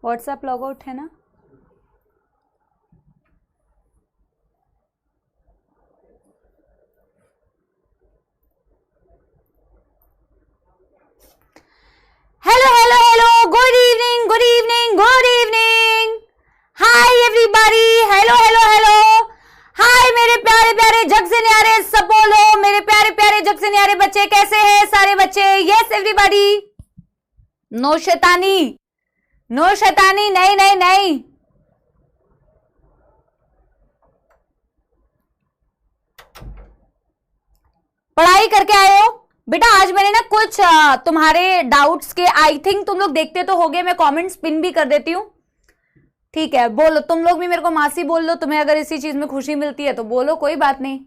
WhatsApp log out है ना? Hello hello hello, good evening good evening good evening, hi everybody, hello hello hello, hi मेरे प्यारे प्यारे जग से न्यारे सब बोलो, मेरे प्यारे प्यारे जग से न्यारे बच्चे, कैसे हैं सारे बच्चे? यस एवरीबॉडी, नो शैतानी, नो शैतानी, नहीं नहीं नहीं। पढ़ाई करके आए हो बेटा? आज मैंने ना कुछ तुम्हारे डाउट्स के, आई थिंक तुम लोग देखते तो होगे, मैं कमेंट्स पिन भी कर देती हूँ, ठीक है? बोलो तुम लोग भी मेरे को मासी बोल लो, तुम्हें अगर इसी चीज में खुशी मिलती है तो बोलो, कोई बात नहीं,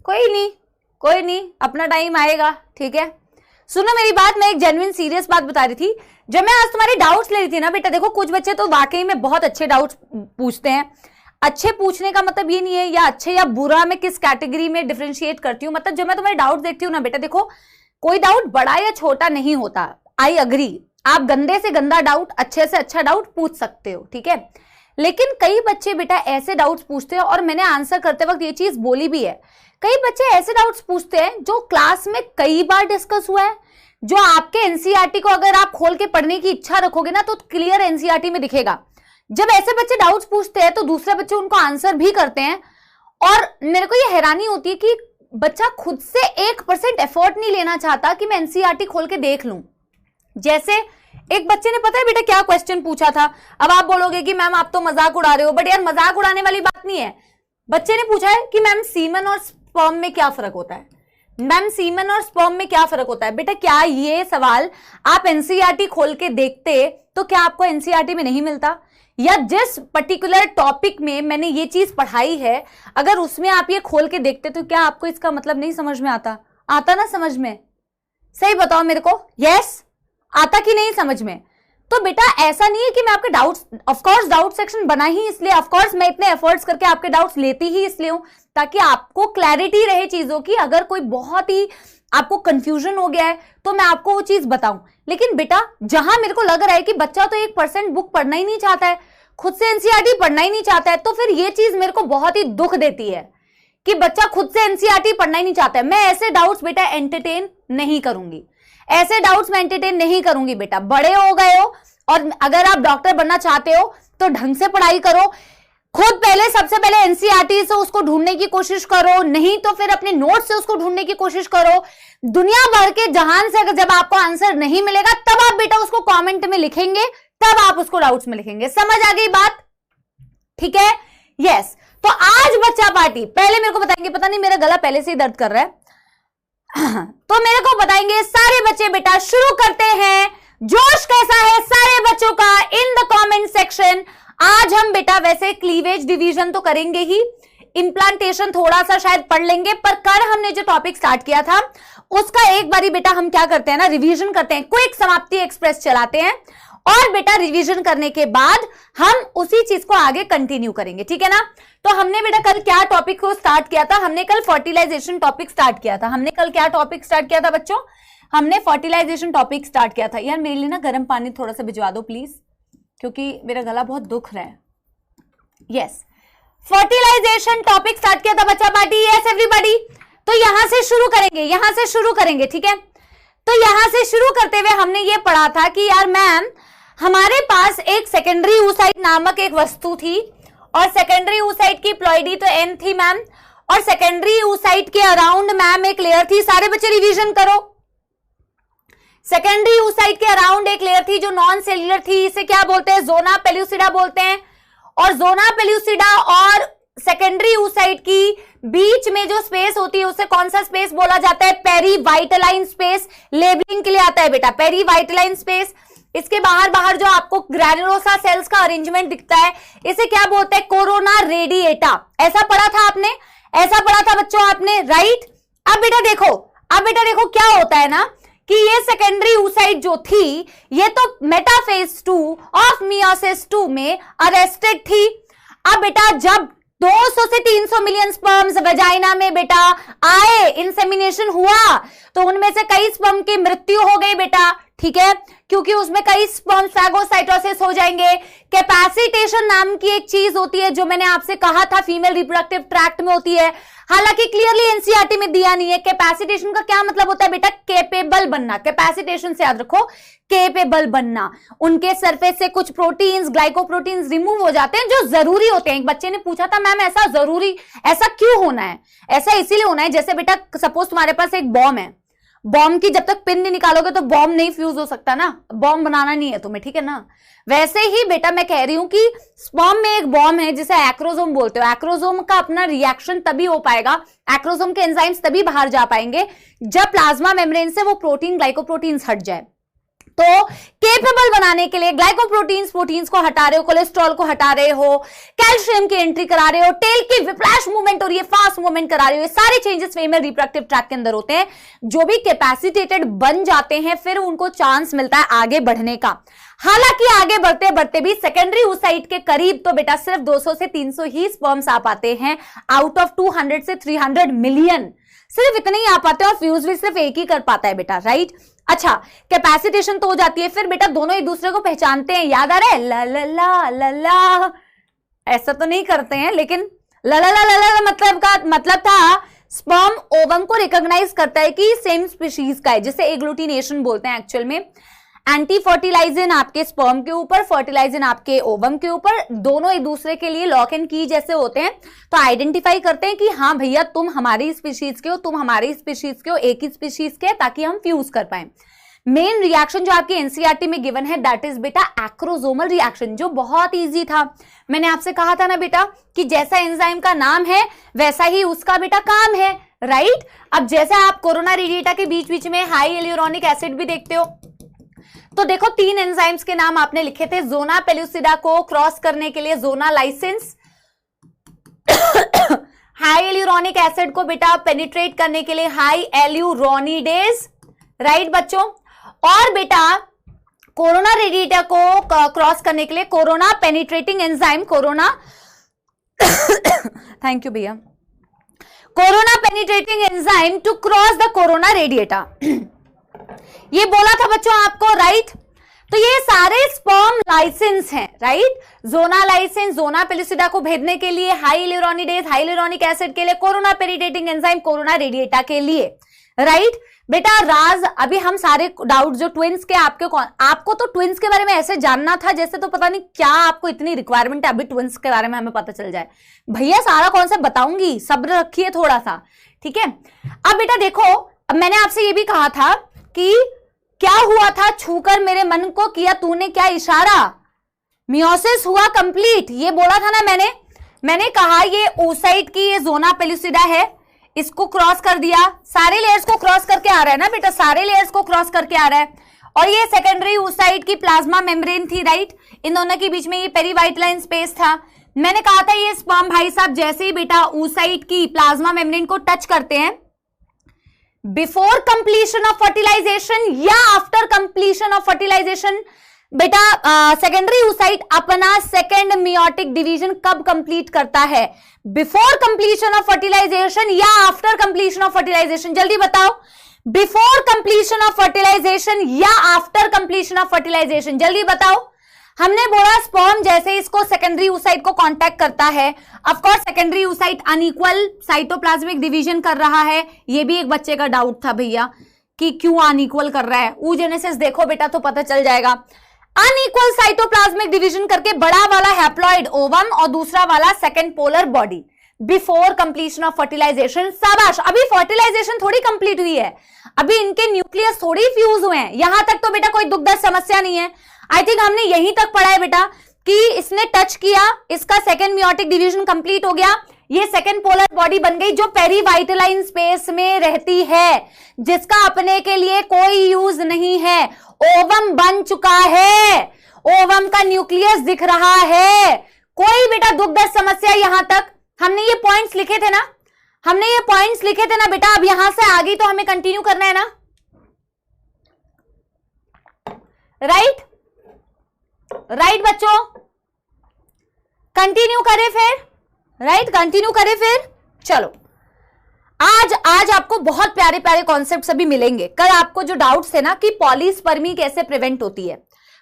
कोई नहीं कोई नहीं, अपना टाइम आएगा, ठीक है? सुनो मेरी बात, मैं एक जेन्युइन सीरियस बात बता रही थी। जब मैं आज तुम्हारे डाउट्स ले रही थी ना बेटा, देखो कुछ बच्चे तो वाकई में बहुत अच्छे डाउट्स पूछते हैं। अच्छे पूछने का मतलब ये नहीं है या अच्छे या बुरा मैं किस कैटेगरी में डिफरेंशिएट करती हूँ, मतलब जब मैं तुम्हारे डाउट देखती हूँ ना बेटा, देखो कोई डाउट बड़ा या छोटा नहीं होता, आई अग्री। आप गंदे से गंदा डाउट, अच्छे से अच्छा डाउट पूछ सकते हो, ठीक है? लेकिन कई बच्चे बेटा ऐसे डाउट्स पूछते हैं, और मैंने आंसर करते वक्त ये चीज बोली भी है, कई बच्चे ऐसे डाउट्स पूछते हैं जो क्लास में कई बार डिस्कस हुआ है, जो आपके एनसीईआरटी को अगर आप खोल के पढ़ने की इच्छा रखोगे ना तो क्लियर एनसीईआरटी में दिखेगा। जब ऐसे बच्चे डाउट्स पूछते हैं तो दूसरे बच्चे उनको आंसर भी करते हैं, और मेरे को ये हैरानी होती है कि बच्चा खुद से 1% एफर्ट नहीं लेना चाहता कि मैं एनसीईआरटी खोल के देख लूं। जैसे एक बच्चे ने, पता है बेटा क्या क्वेश्चन पूछा था? अब आप बोलोगे कि मैम आप तो मजाक उड़ा रहे हो, बट यार मजाक उड़ाने वाली बात नहीं है। बच्चे ने पूछा है कि मैम सीमन और स्पर्म में क्या फर्क होता है? मैम सीमन और स्पर्म में क्या फर्क होता है? बेटा क्या ये सवाल आप एनसीईआरटी खोल के देखते तो क्या आपको एनसीईआरटी में नहीं मिलता? या जिस पर्टिकुलर टॉपिक में मैंने ये चीज पढ़ाई है, अगर उसमें आप ये खोल के देखते तो क्या आपको इसका मतलब नहीं समझ में आता? आता ना समझ में? सही बताओ मेरे को, यस आता कि नहीं समझ में? तो बेटा ऐसा नहीं है कि मैं आपके doubts, of course doubt section बना ही इसलिए, ऑफ कोर्स मैं इतने एफर्ट्स करके आपके डाउट्स लेती ही इसलिए हूं ताकि आपको क्लैरिटी रहे चीजों की। अगर कोई बहुत ही आपको कंफ्यूजन हो गया है तो मैं आपको वो चीज बताऊं। लेकिन बेटा जहां मेरे को लग रहा है कि बच्चा तो 1% बुक पढ़ना ही नहीं चाहता है, खुद से एनसीईआरटी पढ़ना ही नहीं चाहता है, तो फिर ये चीज मेरे को बहुत ही दुख देती है कि बच्चा खुद से एनसीईआरटी पढ़ना ही नहीं चाहता है। मैं ऐसे डाउट्स बेटा एंटरटेन नहीं करूंगी, ऐसे डाउट्स मैं एंटरटेन नहीं करूंगी बेटा। बड़े हो गए हो और अगर आप डॉक्टर बनना चाहते हो तो ढंग से पढ़ाई करो, खुद पहले सबसे पहले एनसीईआरटी से उसको ढूंढने की कोशिश करो, नहीं तो फिर अपने नोट से उसको ढूंढने की कोशिश करो। दुनिया भर के जहान से अगर जब आपको आंसर नहीं मिलेगा तब आप बेटा उसको कमेंट में लिखेंगे, तब आप उसको डाउट्स में लिखेंगे। समझ आ गई बात? ठीक है, यस। तो आज बच्चा पार्टी पहले मेरे को बताएंगे, पता नहीं मेरा गला पहले से ही दर्द कर रहा है तो मेरे को बताएंगे सारे बच्चे बेटा। शुरू करते हैं, जोश कैसा है सारे बच्चों का इन द कमेंट सेक्शन। आज हम बेटा वैसे क्लीवेज डिवीजन तो करेंगे ही, इंप्लांटेशन थोड़ा सा शायद पढ़ लेंगे, पर कल हमने जो टॉपिक स्टार्ट किया था उसका एक बारी बेटा हम क्या करते हैं ना, रिवीजन करते हैं, क्विक समाप्ति एक्सप्रेस चलाते हैं, और बेटा रिवीजन करने के बाद हम उसी चीज को आगे कंटिन्यू करेंगे, ठीक है ना? तो हमने बेटा कल क्या टॉपिक को स्टार्ट किया था? हमने कल फर्टिलाइजेशन टॉपिक स्टार्ट किया था। हमने कल क्या टॉपिक स्टार्ट किया था बच्चों? हमने फर्टिलाइजेशन टॉपिक स्टार्ट किया था। यार मेरे लिए ना गर्म पानी थोड़ा सा भिजवा दो प्लीज, क्योंकि मेरा गला बहुत दुख रहा है। यस, फर्टिलाइजेशन टॉपिक स्टार्ट किया था बच्चा पार्टी। यस एवरीबॉडी, तो यहां से शुरू करेंगे, यहां से शुरू करेंगे, ठीक है? तो यहां से शुरू करते हुए हमने ये पढ़ा था कि यार मैम हमारे पास एक सेकेंडरी oocyte नामक एक वस्तु थी, और सेकेंडरी oocyte की प्लॉइडी तो एन थी मैम, और सेकेंडरी oocyte के अराउंड मैम एक लेयर थी। सारे बच्चे रिवीजन करो, सेकेंडरी oocyte के अराउंड एक लेयर थी जो नॉन सेल्यूलर थी, इसे क्या बोलते हैं? जोना पेल्यूसिडा बोलते हैं। और जोना पेल्यूसिडा और सेकेंडरी oocyte की बीच में जो स्पेस होती है उसे कौन सा स्पेस बोला जाता है? पेरीवाइटलाइन स्पेस। लेबलिंग के लिए आता है बेटा पेरीवाइटलाइन स्पेस। इसके बाहर बाहर जो आपको ग्रैनुलोसा सेल्स का अरेंजमेंट दिखता है इसे क्या बोलते हैं? Corona radiata. ऐसा पढ़ा था आपने, ऐसा पढ़ा था बच्चों आपने, राइट? अब बेटा देखो क्या होता है ना कि ये सेकेंडरी oocyte जो थी ये तो मेटाफेज 2 ऑफ मियोसिस 2 में अरेस्टेड थी। अब बेटा जब 200 से 300 मिलियन स्पर्म्स वेजाइना में बेटा आए, इंसेमिनेशन हुआ, तो उनमें से कई स्पर्म की मृत्यु हो गई बेटा, ठीक है, क्योंकि उसमें कई स्पर्म फैगोसाइटोसिस हो जाएंगे। कैपेसिटेशन नाम की एक चीज होती है जो मैंने आपसे कहा था फीमेल रिप्रोडक्टिव ट्रैक्ट में होती है, हालांकि क्लियरली एनसीईआरटी में दिया नहीं है। कैपेसिटेशन का क्या मतलब होता है बेटा? कैपेबल बनना। कैपेसिटेशन से याद रखो, कैपेबल बनना। उनके सरफेस से कुछ प्रोटीन्स, ग्लाइकोप्रोटीन्स रिमूव हो जाते हैं जो जरूरी होते हैं। एक बच्चे ने पूछा था मैम ऐसा जरूरी, ऐसा क्यों होना है? ऐसा इसीलिए होना है, जैसे बेटा सपोज तुम्हारे पास एक बॉम्ब है, बॉम्ब की जब तक पिन नहीं निकालोगे तो बॉम्ब नहीं फ्यूज हो सकता ना, बॉम्ब बनाना नहीं है तुम्हें, ठीक है ना। वैसे ही बेटा मैं कह रही हूं कि स्पर्म में एक बॉम्ब है जिसे एक्रोसोम बोलते हो। एक्रोसोम का अपना रिएक्शन तभी हो पाएगा, एक्रोसोम के एंजाइम्स तभी बाहर जा पाएंगे जब प्लाज्मा मेम्ब्रेन से वो प्रोटीन, ग्लाइकोप्रोटीन्स हट जाए। तो केपेबल बनाने के लिए ग्लाइकोप्रोटीन्स, प्रोटीन्स को हटा रहे हो, कोलेस्ट्रॉल को हटा रहे हो, कैल्शियम की एंट्री करा रहे हो, टेल की विप्लैश मूवमेंट हो रही है, फास्ट मूवमेंट करा रहे हो, ये सारे चेंजेस फीमेल रिप्रोडक्टिव ट्रैक्ट के अंदर होते हैं। जो भी कैपेसिटेटेड बन जाते हैं फिर उनको चांस मिलता है आगे बढ़ने का। हालांकि आगे बढ़ते बढ़ते भी सेकेंडरी oocyte के करीब तो बेटा सिर्फ 200 से 300 ही स्पर्म्स आ पाते हैं आउट ऑफ 200 से 300 मिलियन, सिर्फ इतने ही आ पाते हैं और फ्यूज भी सिर्फ एक ही कर पाता है बेटा, राइट। अच्छा, कैपेसिटेशन तो हो जाती है, फिर बेटा दोनों एक दूसरे को पहचानते हैं, याद आ रहा है? ला ला ला ला ला, ऐसा तो नहीं करते हैं लेकिन ला ला ला ला ला मतलब का मतलब था स्पर्म ओवम को रिकॉग्नाइज करता है कि सेम स्पीशीज का है, जिसे एग्लूटिनेशन बोलते हैं एक्चुअल में। एंटी फर्टिलाइजन आपके स्पर्म के ऊपर, फर्टिलाइजन आपके ओवम के ऊपर, दोनों एक दूसरे के लिए लॉक एंड की जैसे होते हैं, तो आइडेंटिफाई करते हैं कि हाँ भैया तुम हमारी स्पीशीज के हो, तुम हमारी स्पीशीज के हो, एक ही स्पीशीज के, ताकि हम फ्यूज कर पाए। मेन रिएक्शन जो आपकी एनसीईआरटी में गिवन है दैट इज बेटा एक्रोसोमल रिएक्शन, जो बहुत इजी था। मैंने आपसे कहा था ना बेटा कि जैसा एंजाइम का नाम है वैसा ही उसका बेटा काम है, राइट। अब जैसे आप कोरोना रेडिएटा के बीच बीच में हाई एल्यूरोनिक एसिड भी देखते हो, तो देखो 3 एंजाइम्स के नाम आपने लिखे थे जोना पेलुसिडा को क्रॉस करने के लिए जोना लाइसेंस, हाई एल्यूरोनिक एसिड को बेटा पेनिट्रेट करने के लिए हाई एल्यूरोनिडेज, राइट बच्चों, और बेटा कोरोना रेडिएटा को क्रॉस करने के लिए corona penetrating enzyme, corona thank you भैया, corona penetrating enzyme to cross the corona radiata. ये बोला था बच्चों आपको, राइट। तो ये सारे स्पर्म लाइसेंस हैं, right. Zona lysins zona pellucida को भेजने के लिए, hyaluronidase hyaluronic acid के लिए, corona penetrating enzyme corona radiata के लिए, राइट। बेटा राज, अभी हम सारे डाउट जो ट्विंस के आपको तो ट्विंस के बारे में ऐसे जानना था जैसे तो पता नहीं क्या आपको इतनी रिक्वायरमेंट है अभी ट्विंस के बारे में हमें पता चल जाए। भैया सारा कॉन्सेप्ट बताऊंगी, सब्र रखिए थोड़ा सा, ठीक है। अब बेटा देखो, अब मैंने आपसे ये भी कहा था कि क्या हुआ था, छूकर मेरे मन को किया तूने क्या इशारा, मियोसिस हुआ कंप्लीट, ये बोला था ना मैंने कहा ये oocyte की ये जोना पेलुसिडा है, इसको क्रॉस कर दिया, सारे लेयर्स को क्रॉस करके आ रहा है ना बेटा, सारे लेयर्स को क्रॉस करके आ रहा है, और ये सेकेंडरी oocyte की प्लाज्मा मेम्ब्रेन थी, राइट। इन दोनों के बीच में ये पेरीवाइटलाइन स्पेस था। मैंने कहा था ये स्पर्म भाई साहब जैसे ही बेटा oocyte की प्लाज्मा मेम्ब्रेन को टच करते हैं, बिफोर कंप्लीशन ऑफ फर्टिलाइजेशन या आफ्टर कंप्लीशन ऑफ फर्टिलाइजेशन, बेटा सेकेंडरी oocyte अपना सेकेंड मियोटिक डिवीजन कब कंप्लीट करता है, बिफोर कंप्लीशन ऑफ फर्टिलाइजेशन या आफ्टर कंप्लीशन ऑफ फर्टिलाइजेशन, जल्दी बताओ, बिफोर कंप्लीशन ऑफ फर्टिलाइजेशन या आफ्टर कंप्लीशन ऑफ फर्टिलाइजेशन, जल्दी बताओ। हमने बोला स्पर्म जैसे इसको सेकेंडरी oocyte को कांटेक्ट करता है, of course secondary oocyte unequal cytoplasmic division कर रहा है, ये भी एक बच्चे का डाउट था भैया कि क्यों अनइक्वल कर रहा है, oogenesis देखो बेटा तो पता चल जाएगा। अनइक्वल साइटोप्लाज्मिक डिवीजन करके बड़ा वाला हैप्लॉइड ओवम और दूसरा वाला second polar body, before completion of fertilisation. शाबाश, अभी फर्टिलाइजेशन थोड़ी कंप्लीट हुई है, अभी इनके न्यूक्लियस थोड़ी फ्यूज हुए हैं, यहां तक तो बेटा कोई दुखद समस्या नहीं है। आई थिंक हमने यहीं तक पढ़ा है बेटा कि इसने टच किया, इसका सेकेंड मियोटिक डिवीजन कंप्लीट हो गया, ये सेकेंड पोलर बॉडी बन गई जो पेरीवाइटलाइन स्पेस में रहती है, जिसका अपने के लिए कोई यूज नहीं है, ओवम बन चुका है, ओवम का न्यूक्लियस दिख रहा है, कोई बेटा दुखद समस्या यहां तक। हमने ये पॉइंट्स लिखे थे ना, हमने ये पॉइंट्स लिखे थे ना बेटा, अब यहां से आगे तो हमें कंटिन्यू करना है ना, राइट राइट बच्चों, कंटिन्यू करें फिर, राइट, कंटिन्यू करें फिर। चलो, आज आपको बहुत प्यारे प्यारे कॉन्सेप्ट्स अभी मिलेंगे। कल आपको जो डाउट्स थे ना कि पॉलीस्पर्मी कैसे प्रिवेंट होती है,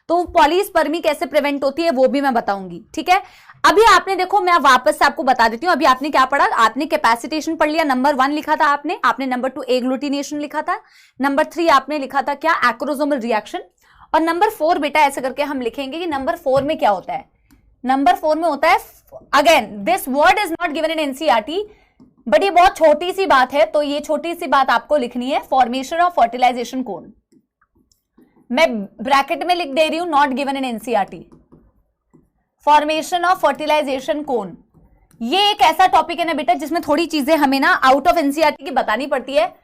तो पॉलीस्पर्मी कैसे प्रिवेंट होती है वो भी मैं बताऊंगी, ठीक है। अभी आपने देखो, मैं वापस से आपको बता देती हूं, अभी आपने क्या पढ़ा, आपने कैपेसिटेशन पढ़ लिया, नंबर 1 लिखा था आपने नंबर 2 एग्लूटिनेशन लिखा था, नंबर 3 आपने लिखा था क्या, एक्रोसोमल रिएक्शन, और नंबर 4 बेटा ऐसे करके हम लिखेंगे कि नंबर 4 में क्या होता है। नंबर 4 में होता है, again this word is not given in NCERT, but ये बहुत छोटी सी बात है, तो ये छोटी सी बात आपको लिखनी है, फॉर्मेशन ऑफ फर्टिलाइजेशन कोन। मैं ब्रैकेट में लिख दे रही हूं, not given in NCERT, formation of fertilization cone. ये एक ऐसा टॉपिक है ना बेटा जिसमें थोड़ी चीजें हमें ना आउट ऑफ एनसीईआरटी की बतानी पड़ती है,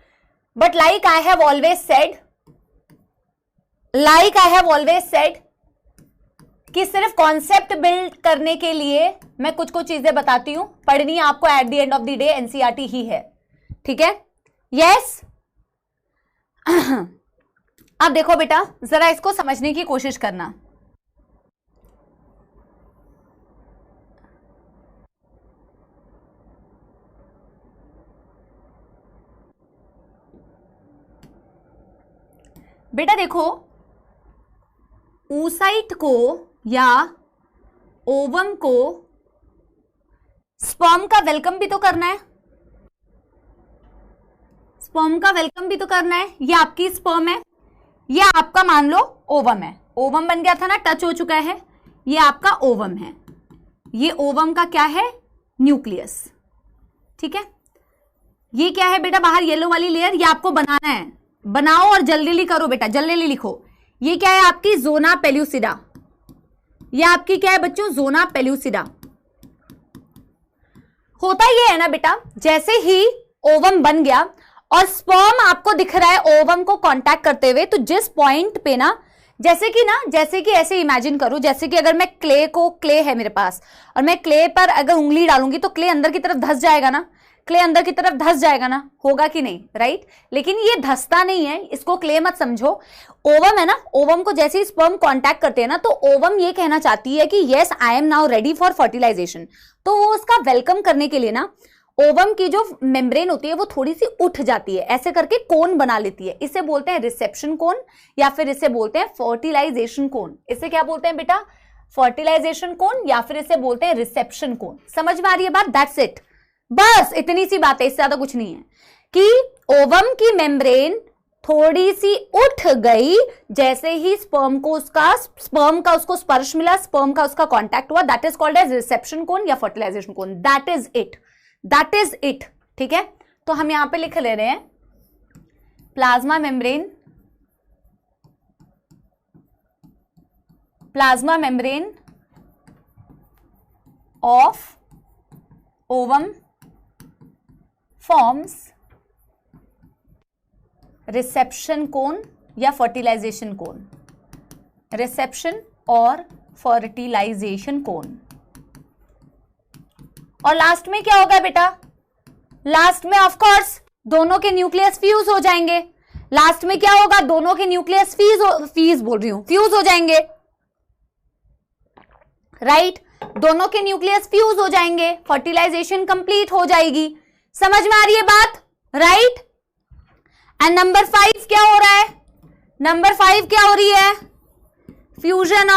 but like I have always said कि सिर्फ कॉन्सेप्ट बिल्ड करने के लिए मैं कुछ चीजें बताती हूं, पढ़नी आपको at the end of the day NCERT ही है, ठीक है। यस अब देखो बेटा, जरा इसको समझने की कोशिश करना। बेटा देखो, oocyte को या ओवम को स्पर्म का वेलकम भी तो करना है, स्पर्म का वेलकम भी तो करना है। ये आपकी स्पर्म है, ये आपका मान लो ओवम है, ओवम बन गया था ना, टच हो चुका है, ये आपका ओवम है, ये ओवम का क्या है, न्यूक्लियस, ठीक है। ये क्या है बेटा, बाहर येलो वाली लेयर, ये आपको बनाना है, बनाओ और जल्दी करो बेटा, जल्दी लिखो। ये क्या है आपकी जोना पेल्यूसिडा, ये आपकी क्या है बच्चों, जोना पेल्यूसिडा। होता ये है ना बेटा, जैसे ही ओवम बन गया और स्पर्म आपको दिख रहा है ओवम को कांटेक्ट करते हुए, तो जिस पॉइंट पे ना, जैसे कि ऐसे इमेजिन करो, जैसे कि अगर मैं क्ले है मेरे पास और मैं क्ले पर अगर उंगली डालूंगी तो क्ले अंदर की तरफ धस जाएगा ना, क्ले अंदर की तरफ धस जाएगा ना, होगा कि नहीं, राइट। लेकिन ये धसता नहीं है, इसको क्ले मत समझो। ओवम है ना, ओवम को जैसे ही स्पर्म कांटेक्ट करते हैं ना, तो ओवम ये कहना चाहती है कि yes I am now ready for fertilisation. तो वो उसका वेलकम करने के लिए ना, ओवम की जो मेम्ब्रेन होती है वो थोड़ी सी उठ जाती है, ऐसे करके कोन बना लेती है। इसे बोलते हैं रिसेप्शन कोन, या फिर इसे बोलते हैं फर्टिलाइजेशन कोन। इसे क्या बोलते हैं बेटा, फर्टिलाइजेशन कोन, या फिर इसे बोलते हैं रिसेप्शन कोन। समझ में आ रही है बात, दैट्स इट, बस इतनी सी बात है, इससे ज्यादा कुछ नहीं है। कि ओवम की मेम्ब्रेन थोड़ी सी उठ गई, जैसे ही स्पर्म का उसको स्पर्श मिला, स्पर्म का उसका कांटेक्ट हुआ, that is called as reception cone या fertilization cone. That is it, ठीक है। तो हम यहां पे लिख ले रहे हैं plasma membrane of ovum forms reception cone या फर्टिलाइजेशन कोन, रिसेप्शन और फर्टिलाइजेशन कोन। और लास्ट में क्या होगा बेटा, लास्ट में ऑफ कोर्स दोनों के न्यूक्लियस फ्यूज हो जाएंगे। लास्ट में क्या होगा, दोनों के न्यूक्लियस फ्यूज हो जाएंगे, राइट। दोनों के न्यूक्लियस फ्यूज हो जाएंगे, फर्टिलाइजेशन कंप्लीट हो जाएगी। समझ में आ रही है बात, राइट। एंड नंबर 5 क्या हो रहा है, नंबर 5 क्या हो रही है, फ्यूजन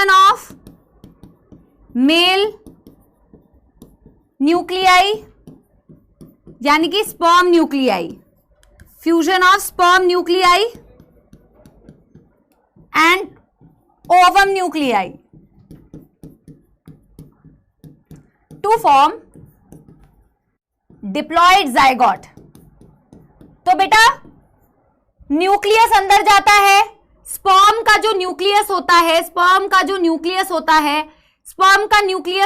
ऑफ मेल न्यूक्लियाई, यानी कि sperm nuclei, fusion of sperm nuclei and ovum nuclei to form diploid zygote. तो बेटा न्यूक्लियस अंदर जाता है, स्पर्म का जो न्यूक्लियस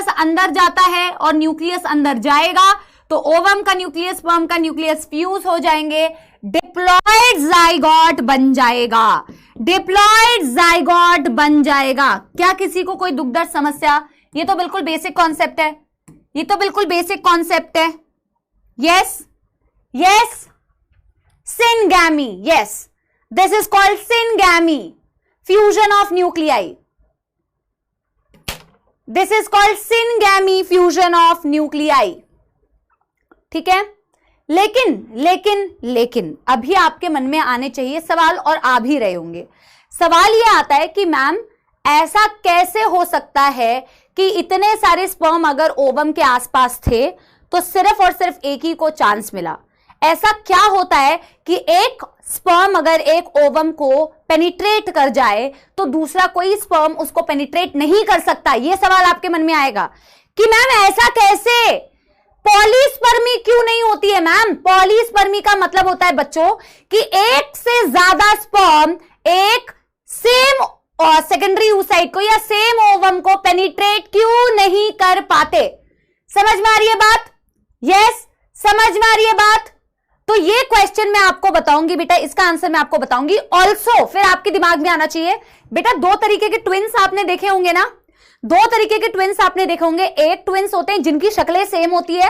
अंदर जाता है और न्यूक्लियस अंदर जाएगा, तो ओवम का न्यूक्लियस स्पर्म का न्यूक्लियस फ्यूज हो जाएंगे, डिप्लॉयड जाइगोट बन जाएगा। क्या किसी को कोई दुखदर्द समस्या, ये तो बिल्कुल बेसिक कॉन्सेप्ट है, yes syngamy, yes this is called syngamy. Fusion of nuclei, this is called syngamy fusion of nuclei. ठीक है, लेकिन अभी आपके मन में आने चाहिए सवाल, और आ भी रहे होंगे। सवाल ये आता है कि मैम ऐसा कैसे हो सकता है कि इतने सारे स्पर्म अगर ओवम के आसपास थे तो सिर्फ और सिर्फ एक ही को चांस मिला। ऐसा क्या होता है कि एक स्पर्म अगर एक ओवम को पेनिट्रेट कर जाए तो दूसरा कोई स्पर्म उसको पेनिट्रेट नहीं कर सकता। यह सवाल आपके मन में आएगा कि मैम ऐसा कैसे, पॉलीस्पर्मी क्यों नहीं होती है। मैम पॉलीस्पर्मी का मतलब होता है बच्चों कि एक से ज्यादा स्पर्म एक सेम सेकेंडरी oocyte को या सेम ओवम को पेनिट्रेट क्यों नहीं कर पाते। समझ में आ रही है बात? यस, समझ में आ रही है बात? तो ये क्वेश्चन मैं आपको बताऊंगी बेटा, इसका आंसर मैं आपको बताऊंगी। ऑल्सो फिर आपके दिमाग में आना चाहिए बेटा, दो तरीके के ट्विंस आपने देखे होंगे ना, दो तरीके के ट्विंस आपने देखे होंगे। एक ट्विंस होते हैं जिनकी शक्लें सेम होती है,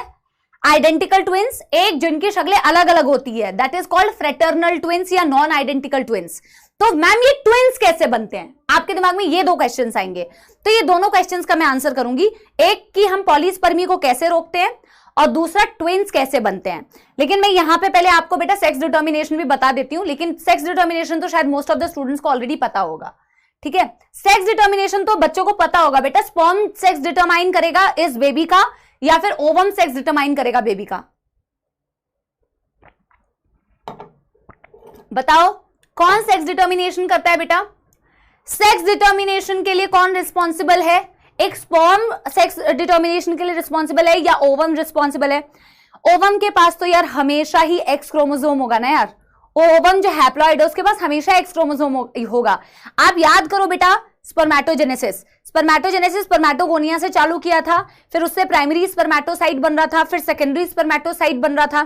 आइडेंटिकल ट्विंस, एक जिनकी शक्लें अलग अलग होती है, that is called fraternal twins या नॉन आइडेंटिकल ट्विंस। तो मैम ये ट्विंस कैसे बनते हैं, आपके दिमाग में ये दो क्वेश्चंस आएंगे। तो ये दोनों क्वेश्चंस का मैं आंसर करूंगी, एक कि हम पॉलीस्पर्मी को कैसे रोकते हैं और दूसरा ट्विंस कैसे बनते हैं। लेकिन मैं यहां पे पहले आपको बेटा सेक्स डिटर्मिनेशन भी बता देती हूं, लेकिन सेक्स डिटर्मिनेशन तो शायद मोस्ट ऑफ द स्टूडेंट्स को ऑलरेडी पता होगा। ठीक है, सेक्स डिटर्मिनेशन तो बच्चों को पता होगा बेटा, स्पर्म सेक्स डिटरमाइन करेगा इस बेबी का या फिर ओवम सेक्स डिटरमाइन करेगा बेबी का। बताओ कौन सेक्स डिटर्मिनेशन करता है बेटा? सेक्स डिटर्मिनेशन के लिए कौन रिस्पॉन्सिबल है? एक स्पर्म सेक्स डिटर्मिनेशन के लिए रिस्पॉन्सिबल है या ओवम रिस्पॉन्सिबल है? ओवम के पास तो यार हमेशा ही एक्स क्रोमोसोम होगा ना यार, ओवम जो हैप्लॉइड है उसके पास हमेशा एक्स क्रोमोसोम होगा। आप याद करो बेटा, स्पर्मेटोजेनेसिस स्पर्मेटोगोनिया से चालू किया था, फिर उससे प्राइमरी स्पर्मेटोसाइट बन रहा था, फिर सेकेंडरी स्पर्मेटोसाइट बन रहा था।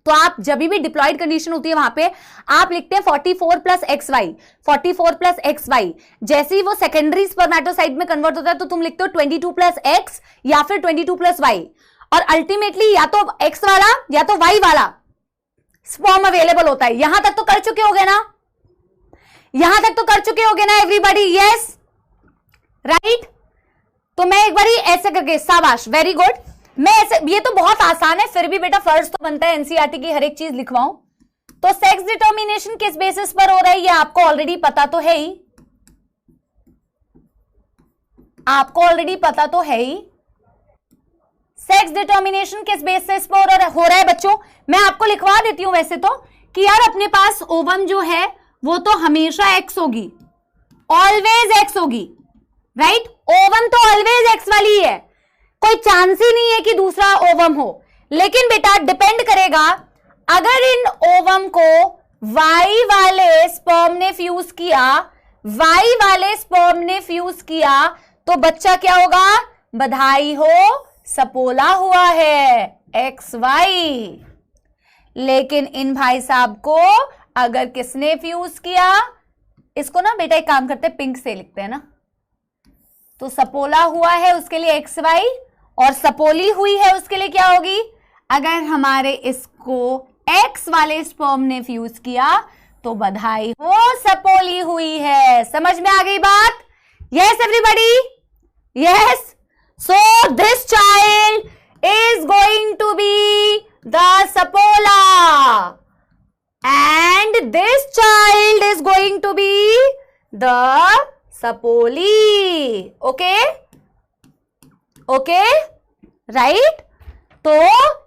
तो आप जब भी डिप्लॉयड कंडीशन होती है वहां पे आप लिखते हैं 44 plus X Y, 44 plus X Y. जैसे ही वो सेकेंडरी स्पर्मेटोसाइट में कन्वर्ट होता है तो तुम लिखते हो 22 प्लस एक्स या फिर 22 प्लस वाई, और अल्टीमेटली या तो एक्स वाला या तो वाई वाला स्पर्म अवेलेबल होता है। यहां तक तो कर चुके होगे ना, यहां तक तो कर चुके होगे ना एवरीबॉडी? Yes, right. तो मैं एक बार ऐसे करके, शाबाश, वेरी गुड। मैं ऐसे, ये तो बहुत आसान है, फिर भी बेटा फर्ज तो बनता है एनसीईआरटी की हर एक चीज लिखवाऊं। तो सेक्स डिटर्मिनेशन किस बेसिस पर हो रहा है ये आपको ऑलरेडी पता तो है ही, आपको ऑलरेडी पता तो है ही। सेक्स डिटर्मिनेशन किस बेसिस पर हो रहा है बच्चों? मैं आपको लिखवा देती हूं वैसे तो कि यार अपने पास ओवम जो है वो तो हमेशा एक्स होगी, ऑलवेज एक्स होगी, राइट। ओवम तो ऑलवेज एक्स वाली है, कोई चांस ही नहीं है कि दूसरा ओवम हो। लेकिन बेटा डिपेंड करेगा, अगर इन ओवम को वाई वाले स्पर्म ने फ्यूज किया, वाई वाले स्पर्म ने फ्यूज किया तो बच्चा क्या होगा? बधाई हो, सपोला हुआ है, एक्स वाई। लेकिन इन भाई साहब को अगर किसने फ्यूज किया, इसको ना बेटा एक काम करते, पिंक से लिखते हैं ना, तो सपोला हुआ है उसके लिए एक्स वाई, और सपोली हुई है उसके लिए क्या होगी? अगर हमारे इसको एक्स वाले स्पर्म ने फ्यूज किया तो बधाई हो, सपोली हुई है। समझ में आ गई बात? Yes everybody, yes. So this child is going to be the सपोला and this child is going to be the सपोली। Okay okay, right. तो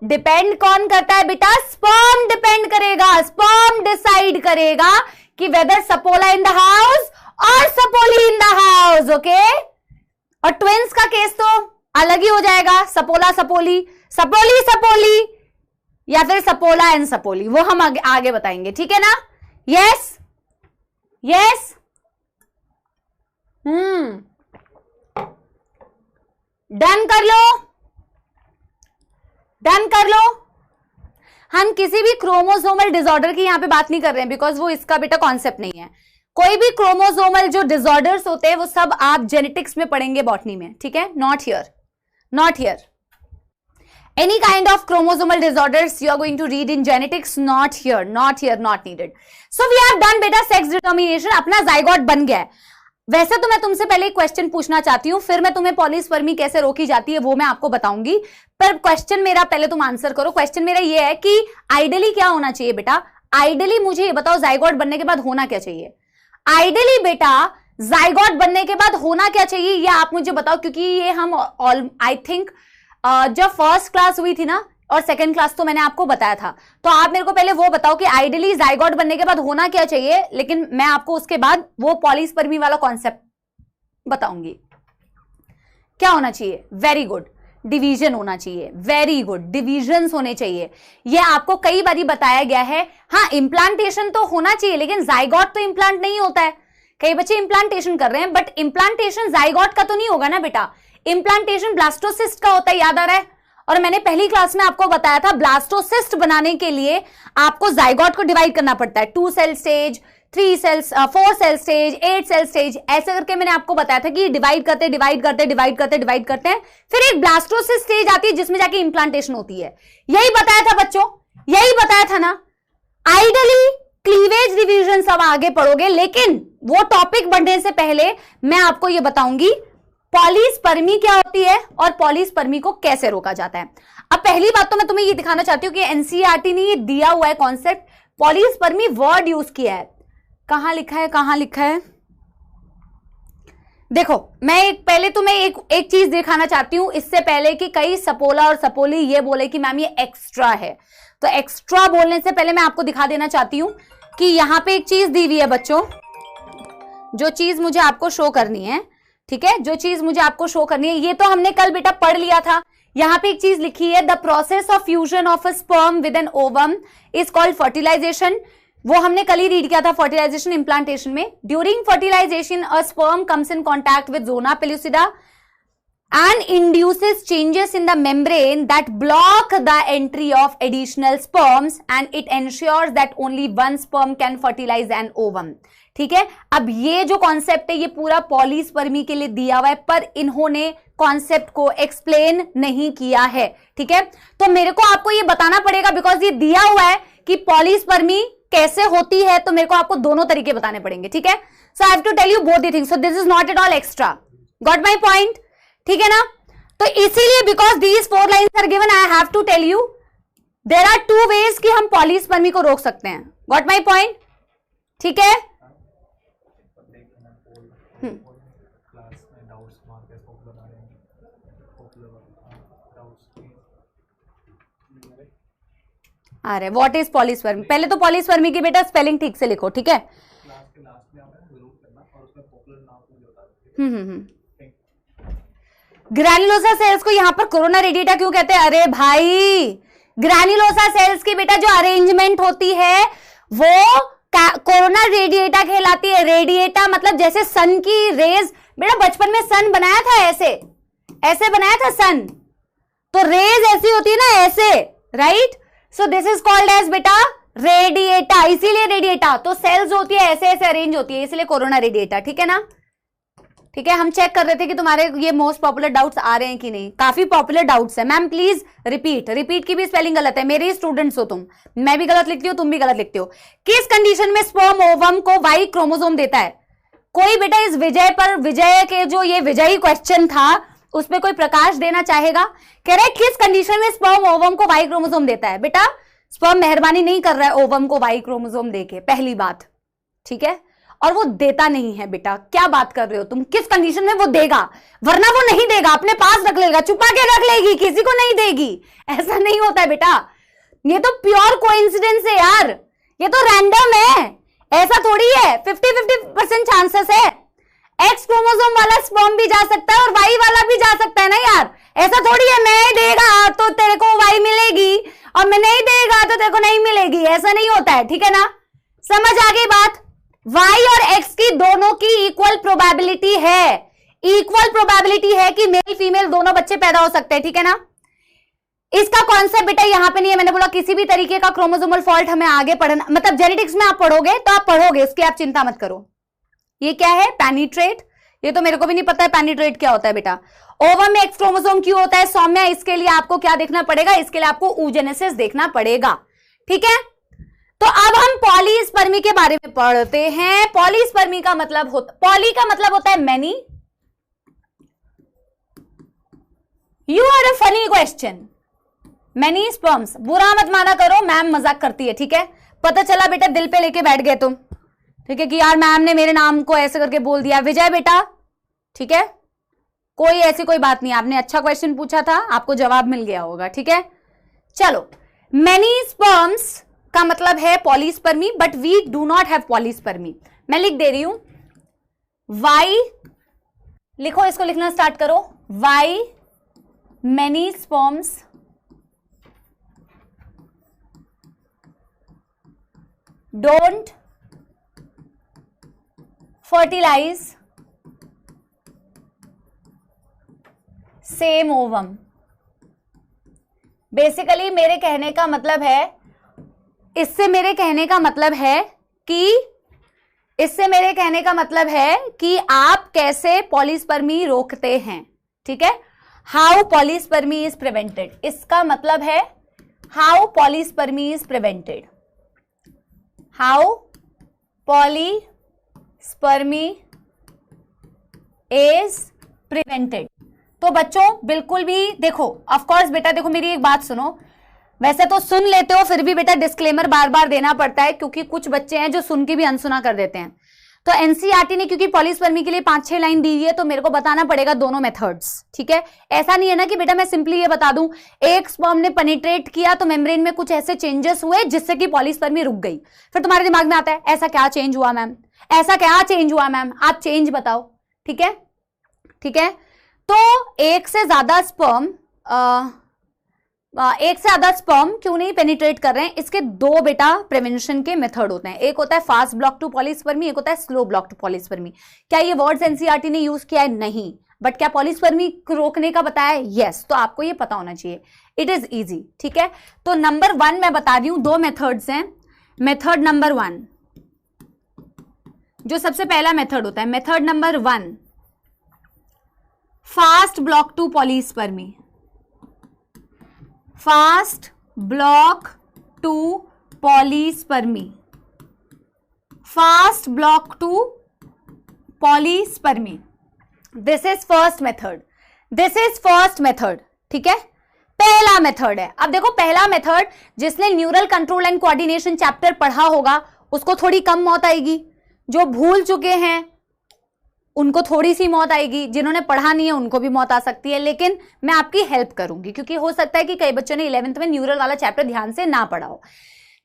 डिपेंड कौन करता है बेटा? स्पर्म डिपेंड करेगा, स्पर्म डिसाइड करेगा कि वेदर सपोला इन द हाउस और सपोली इन द हाउस। ओके, और ट्विंस का केस तो अलग ही हो जाएगा, सपोला सपोली, सपोली सपोली, या फिर सपोला एंड सपोली, वो हम आगे बताएंगे, ठीक है ना? यस यस, डन कर लो, डन कर लो। हम किसी भी क्रोमोसोमल डिसऑर्डर की यहां पे बात नहीं कर रहे हैं, बिकॉज वो इसका बेटा कॉन्सेप्ट नहीं है। कोई भी क्रोमोसोमल जो डिसऑर्डर्स होते हैं वो सब आप जेनेटिक्स में पढ़ेंगे, बॉटनी में, ठीक है? Not here, not here. any kind of chromosomal disorders you are going to read in genetics, not here, not needed. So we have done beta sex determination, अपना zygote बन गया है. वैसे तो मैं तुमसे पहले एक क्वेश्चन पूछना चाहती हूं, फिर मैं तुम्हें पॉलीस्पर्मी कैसे रोकी जाती है वो मैं आपको बताऊंगी, पर क्वेश्चन मेरा पहले तुम आंसर करो. क्वेश्चन मेरा ये है कि आइडियली क्या होना चाहिए बेटा, आइडियली मुझे ये बताओ ज़ाइगोट बनने के बाद होना क्या चाहिए. आइडियली बेटा ज़ाइगोट बनने के बाद होना क्या चाहिए ये आप मुझे बताओ, क्योंकि ये हम आई थिंक जब फर्स्ट क्लास हुई थी ना और सेकंड क्लास तो मैंने आपको बताया था, तो आप मेरे को पहले वो बताओ कि आइडियली ज़ाइगोट बनने के बाद होना क्या चाहिए, लेकिन मैं आपको उसके बाद वो पॉलीस्पर्मी वाला कॉन्सेप्ट बताऊंगी. क्या होना चाहिए? वेरी गुड, डिवीजन होना चाहिए. वेरी गुड, डिविजन्स होने चाहिए. ये आपको कई बारी बताया गया है. हाँ, इम्प्लांटेशन तो होना चाहिए, लेकिन ज़ाइगोट तो इम्प्लांट नहीं होता है. कई बच्चे इम्प्लांटेशन कर रहे हैं, बट इम्प्लांटेशन ज़ाइगोट का तो नहीं होगा ना बेटा. इम्प्लांटेशन ब्लास्टोसिस्ट का होता है, याद आ रहा है. और मैंने पहली क्लास में आपको बताया था ब्लास्टोसिस्ट बनाने के लिए आपको ज़ाइगोट को डिवाइड करना पड़ता है. 2 cell stage, 3 cells, 4 cell stage, 8 cell stage, ऐसे करके मैंने आपको बताया था कि डिवाइड करते हैं, फिर एक ब्लास्टोसिस्ट स्टेज आती है जिसमें जाके इम्प्लांटेशन होती है. यही बताया था बच्चों, यही बताया था ना. आइडियली क्लीवेज डिवीजन सब आगे पढ़ोगे, लेकिन वो टॉपिक बढ़ने से पहले मैं आपको ये बताऊंगी पॉलीस्पर्मी क्या होती है और पॉलीस्पर्मी को कैसे रोका जाता है. अब पहली बात तो मैं तुम्हें ये दिखाना चाहती हूं कि एनसीईआरटी ने ये दिया हुआ है कॉन्सेप्ट, पॉलीस्पर्मी वर्ड यूज किया है. कहां लिखा है? देखो, मैं पहले तुम्हें एक चीज दिखाना चाहती हूं, इससे पहले कि कई सपोला और सपोली ये बोले कि मैम ये एक्स्ट्रा है. तो एक्स्ट्रा बोलने से पहले मैं आपको दिखा देना चाहती हूं कि यहां पे एक चीज दी हुई है बच्चों, जो चीज मुझे आपको शो करनी है. ठीक है, जो चीज मुझे आपको शो करनी है, ये तो हमने कल बेटा पढ़ लिया था. यहां पे एक चीज लिखी है, the process of fusion of a sperm with an ovum is called fertilisation. वो हमने कल ही रीड किया था फर्टिलाइजेशन इम्प्लांटेशन में. During fertilisation a sperm comes in contact with zona pellucida and induces changes in the membrane that block the entry of additional sperms and it ensures that only one sperm can fertilize an ovum. ठीक है, अब ये जो concept है ये पूरा polyspermy के लिए दिया हुआ है, पर इन्होंने कॉन्सेप्ट को एक्सप्लेन नहीं किया है. ठीक है, तो मेरे को आपको ये बताना पड़ेगा, बिकॉज ये दिया हुआ है कि पॉलीस्पर्मी कैसे होती है, तो मेरे को आपको दोनों तरीके बताने पड़ेंगे. ठीक है, so I have to tell you both the things, so this is not at all extra. Got my point? ठीक है ना. तो इसीलिए because these 4 lines are given, I have to tell you there are 2 ways कि हम polyspermy को रोक सकते हैं. Got my point? ठीक है. अरे व्हाट इज पॉलीस्पर्मी? पहले तो पॉलीस्पर्मी की बेटा स्पेलिंग ठीक से लिखो. ठीक है. ग्रैन्युलोसा सेल्स को यहां पर कोरोना रेडिएटा क्यों कहते हैं? अरे भाई, ग्रैन्युलोसा सेल्स की बेटा जो अरेंजमेंट होती है वो कोरोना रेडिएटा कहलाती है. रेडिएटा मतलब जैसे सन की रेज, बेटा बचपन में सन बनाया था, ऐसे बनाया था सन, तो रेज ऐसी होती है ना, ऐसे, right. So this is called as बेटा रेडिएटा, इसीलिए रेडिएटा. तो सेल्स होती है ऐसे ऐसे अरेंज होती है, इसलिए कोरोना रेडिएटा. ठीक है ना. ठीक है, हम चेक कर रहे थे कि तुम्हारे ये मोस्ट पॉपुलर डाउट्स आ रहे हैं कि नहीं. काफी पॉपुलर डाउट्स है. मैम प्लीज रिपीट की भी स्पेलिंग गलत है. मेरे ही स्टूडेंट्स हो तुम, मैं भी गलत लिखती हूँ, तुम भी गलत लिखते हो. किस कंडीशन में स्पर्म ओवम को वाई क्रोमोसोम देता है? कोई बेटा इस विजय के जो ये विजयी क्वेश्चन था उस पर कोई प्रकाश देना चाहेगा? कह रहे किस कंडीशन में स्पर्म ओवम को वाई क्रोमोसोम देता है? बेटा स्पर्म मेहरबानी नहीं कर रहा है ओवम को वाई क्रोमोसोम देके, पहली बात. ठीक है, और वो देता नहीं है. बेटा क्या बात कर रहे हो तुम? किस कंडीशन में वो देगा? वरना वो नहीं देगा, अपने पास रख लेगा, छुपा के रख लेगी, किसी को नहीं देगी. ऐसा नहीं होता है बेटा, ये तो प्योर कोइंसिडेंस है यार, ये तो रैंडम है. ऐसा थोड़ी है. 50-50% चांसेस है. एक्स क्रोमोसोम वाला स्पर्म भी जा सकता है और वाई वाला भी जा सकता है ना यार. ऐसा थोड़ी है मैं देगा तो तेरे को वाई मिलेगी और मैं नहीं देगा तो तेरे को नहीं मिलेगी. ऐसा नहीं होता है. ठीक है ना, समझ आ गई बात. वाई और एक्स की दोनों की इक्वल प्रोबेबिलिटी है. इक्वल प्रोबेबिलिटी है कि मेल फीमेल दोनों बच्चे पैदा हो सकते हैं. ठीक है ना. इसका कॉन्सेप्ट बेटा यहां पे नहीं है. मैंने बोला किसी भी तरीके का क्रोमोसोमल फॉल्ट हमें आगे पढ़ना, मतलब जेनेटिक्स में आप पढ़ोगे तो आप पढ़ोगे, इसकी आप चिंता मत करो. ये क्या है? पेनिट्रेट. ये तो मेरे को भी नहीं पता है पेनिट्रेट क्या होता है बेटा। ओवम में एक्स क्रोमोसोम क्यों होता है सौम्या, इसके लिए आपको क्या देखना पड़ेगा, इसके लिए आपको oogenesis देखना पड़ेगा, ठीक है। तो अब हम पॉलीस्पर्मी के बारे में पढ़ते हैं। पॉलीस्पर्मी का मतलब पॉली का मतलब होता है many. You are a funny question, many sperms. बुरा मत माना करो, मैम मजाक करती है, ठीक है। पता चला बेटा दिल पे लेके बैठ गए तुम, ठीक है, कि यार मैम ने मेरे नाम को ऐसे करके बोल दिया। विजय बेटा, ठीक है, कोई ऐसी कोई बात नहीं, आपने अच्छा क्वेश्चन पूछा था, आपको जवाब मिल गया होगा, ठीक है। चलो, मैनी स्पर्म्स का मतलब है polyspermy, but we do not have polyspermy. मैं लिख दे रही हूं, वाई, लिखो, इसको लिखना स्टार्ट करो, why many sperms don't fertilise same ovum. Basically मेरे कहने का मतलब है, इससे मेरे कहने का मतलब है कि आप कैसे पॉलीस्पर्मी रोकते हैं, ठीक है। हाउ पॉलीस्पर्मी इज प्रिवेंटेड, इसका मतलब है how polyspermy is prevented, how polyspermy is prevented. तो बच्चों बिल्कुल भी देखो, ऑफ कोर्स बेटा देखो, मेरी एक बात सुनो, वैसे तो सुन लेते हो, फिर भी बेटा डिस्क्लेमर बार बार देना पड़ता है, क्योंकि कुछ बच्चे हैं जो सुन के भी अनसुना कर देते हैं। तो एनसीईआरटी ने क्योंकि पॉलीस्पर्मी के लिए 5-6 लाइन दी है, तो मेरे को बताना पड़ेगा दोनों मेथड्स, ठीक है। ऐसा नहीं है ना कि बेटा मैं सिंपली ये बता दूं एक स्पर्म ने पेनिट्रेट किया तो मेम्ब्रेन में कुछ ऐसे चेंजेस हुए जिससे कि पॉलीस्पर्मी रुक गई, फिर तुम्हारे दिमाग में आता है ऐसा क्या चेंज हुआ मैम, ऐसा क्या चेंज हुआ मैम, आप चेंज बताओ, ठीक है, ठीक है। तो एक से ज्यादा स्पर्म क्यों नहीं पेनिट्रेट कर रहे हैं, इसके दो बेटा प्रिवेंशन के मेथड होते हैं। एक होता है फास्ट ब्लॉक टू पॉलीस्पर्मी, एक होता है स्लो ब्लॉक टू पॉलीस्पर्मी। क्या ये वर्ड्स एनसीईआरटी ने यूज किया है? नहीं। बट क्या पॉलीस्पर्मी रोकने का बताया है? यस। तो आपको ये पता होना चाहिए, इट इज इजी, ठीक है। तो नंबर 1 मैं बता दी हूं, 2 मेथड्स हैं। मेथड नंबर 1, जो सबसे पहला मेथड होता है, method number 1 fast block to polyspermy, fast block to polyspermy, fast block to polyspermy. This is first method, this is first method, ठीक है, पहला मेथड है। अब देखो पहला मेथड, जिसने neural control and coordination chapter पढ़ा होगा उसको थोड़ी कम मौत आएगी, जो भूल चुके हैं उनको थोड़ी सी मौत आएगी, जिन्होंने पढ़ा नहीं है उनको भी मौत आ सकती है। लेकिन मैं आपकी हेल्प करूंगी, क्योंकि हो सकता है कि कई बच्चों ने 11th में न्यूरल वाला चैप्टर ध्यान से ना पढ़ा हो।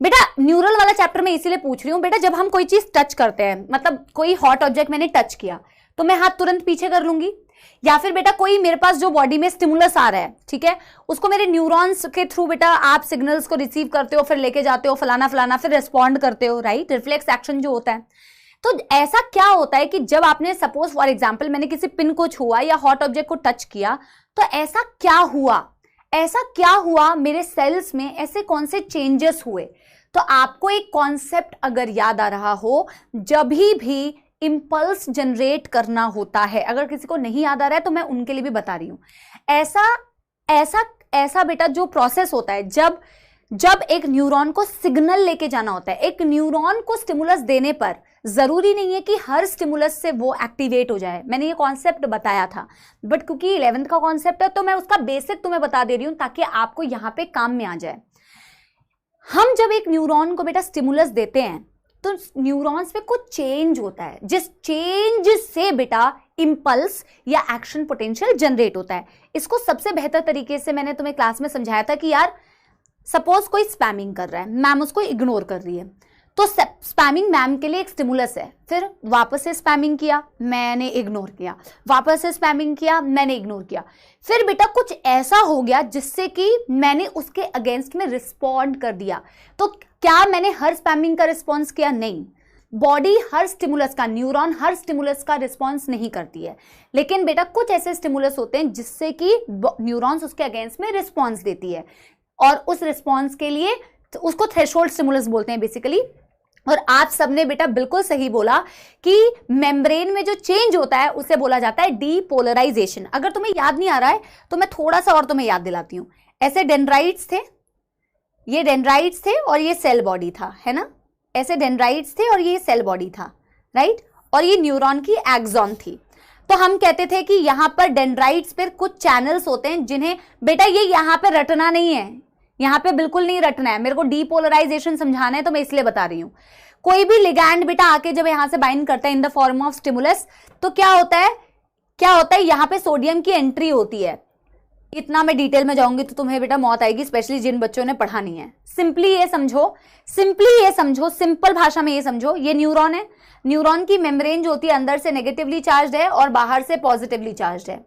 बेटा न्यूरल वाला चैप्टर मैं इसीलिए पूछ रही हूं, बेटा जब हम कोई चीज टच करते हैं, मतलब कोई हॉट ऑब्जेक्ट मैंने टच किया तो मैं हाथ तुरंत पीछे कर लूंगी, या फिर बेटा कोई मेरे पास जो बॉडी में स्टिमुलस आ रहा है, ठीक है, उसको मेरे न्यूरॉन्स के थ्रू बेटा आप सिग्नल्स को रिसीव करते हो, फिर लेके जाते हो फलाना फलाना, फिर रिस्पॉन्ड करते हो, राइट, रिफ्लेक्स एक्शन जो होता है। तो ऐसा क्या होता है कि जब आपने सपोज फॉर एग्जांपल मैंने किसी पिन को छुआ या हॉट ऑब्जेक्ट को टच किया, तो ऐसा क्या हुआ मेरे सेल्स में, ऐसे कौन से चेंजेस हुए। तो आपको एक कॉन्सेप्ट अगर याद आ रहा हो, जब भी इंपल्स जनरेट करना होता है, अगर किसी को नहीं याद आ रहा है तो मैं उनके लिए भी बता रही हूं, ऐसा बेटा जो प्रोसेस होता है, जब एक न्यूरॉन को सिग्नल लेके जाना होता है, एक न्यूरॉन को स्टिमुलस देने पर जरूरी नहीं है कि हर स्टिमुलस से वो एक्टिवेट हो जाए। मैंने ये कॉन्सेप्ट बताया था, बट क्योंकि 11th का कॉन्सेप्ट है तो मैं उसका बेसिक तुम्हें बता दे रही हूं ताकि आपको यहां पे काम में आ जाए। हम जब एक न्यूरॉन को बेटा स्टिमुलस देते हैं तो न्यूरॉन्स पे कुछ चेंज होता है, जिस चेंज से बेटा इंपल्स या एक्शन पोटेंशियल जनरेट होता है। इसको सबसे बेहतर तरीके से मैंने तुम्हें क्लास में समझाया था कि यार सपोज कोई स्पैमिंग कर रहा है, मैम उसको इग्नोर कर रही है, तो स्पैमिंग मैम के लिए एक स्टिमुलस है, फिर वापस से स्पैमिंग किया, मैंने इग्नोर किया, वापस से स्पैमिंग किया, मैंने इग्नोर किया, फिर बेटा कुछ ऐसा हो गया जिससे कि मैंने उसके अगेंस्ट में रिस्पॉन्ड कर दिया। तो क्या मैंने हर स्पैमिंग का रिस्पॉन्स किया? नहीं। बॉडी हर स्टिमुलस का, न्यूरॉन हर स्टिमुलस का रिस्पॉन्स नहीं करती है, लेकिन बेटा कुछ ऐसे स्टिमुलस होते हैं जिससे कि न्यूरॉन्स उसके अगेंस्ट में रिस्पॉन्स देती है, और उस रिस्पॉन्स के लिए तो उसको थ्रेशोल्ड स्टिमुलस बोलते हैं बेसिकली। और आप सबने बेटा बिल्कुल सही बोला कि मेम्ब्रेन में जो चेंज होता है उसे बोला जाता है डीपोलराइजेशन। अगर तुम्हें याद नहीं आ रहा है तो मैं थोड़ा सा और तुम्हें याद दिलाती हूं। ऐसे डेंड्राइट्स थे, ये डेंड्राइट्स थे और ये सेल बॉडी था, है ना, ऐसे डेंड्राइट्स थे और ये सेल बॉडी था, राइट, और ये न्यूरॉन की एक्सॉन थी। तो हम कहते थे कि यहां पर डेंड्राइट्स पर कुछ चैनल्स होते हैं जिन्हें बेटा ये यहां पे रटना नहीं है, यहां पे बिल्कुल नहीं रटना है, मेरे को डीपोलराइजेशन समझाना है तो मैं इसलिए बता रही हूं। कोई भी लिगैंड बेटा आके जब यहां से बाइंड करता है in the form of stimulus, तो क्या होता है यहां पे सोडियम की एंट्री होती है। इतना मैं डिटेल में जाऊंगी तो तुम्हें बेटा मौत आएगी, स्पेशली जिन बच्चों ने पढ़ा नहीं है। सिंपली ये समझो, सिंपल भाषा में ये समझो, ये न्यूरॉन है, न्यूरॉन की मेम्ब्रेन जो होती है अंदर से नेगेटिवली चार्ज है और बाहर से पॉजिटिवली चार्ज है।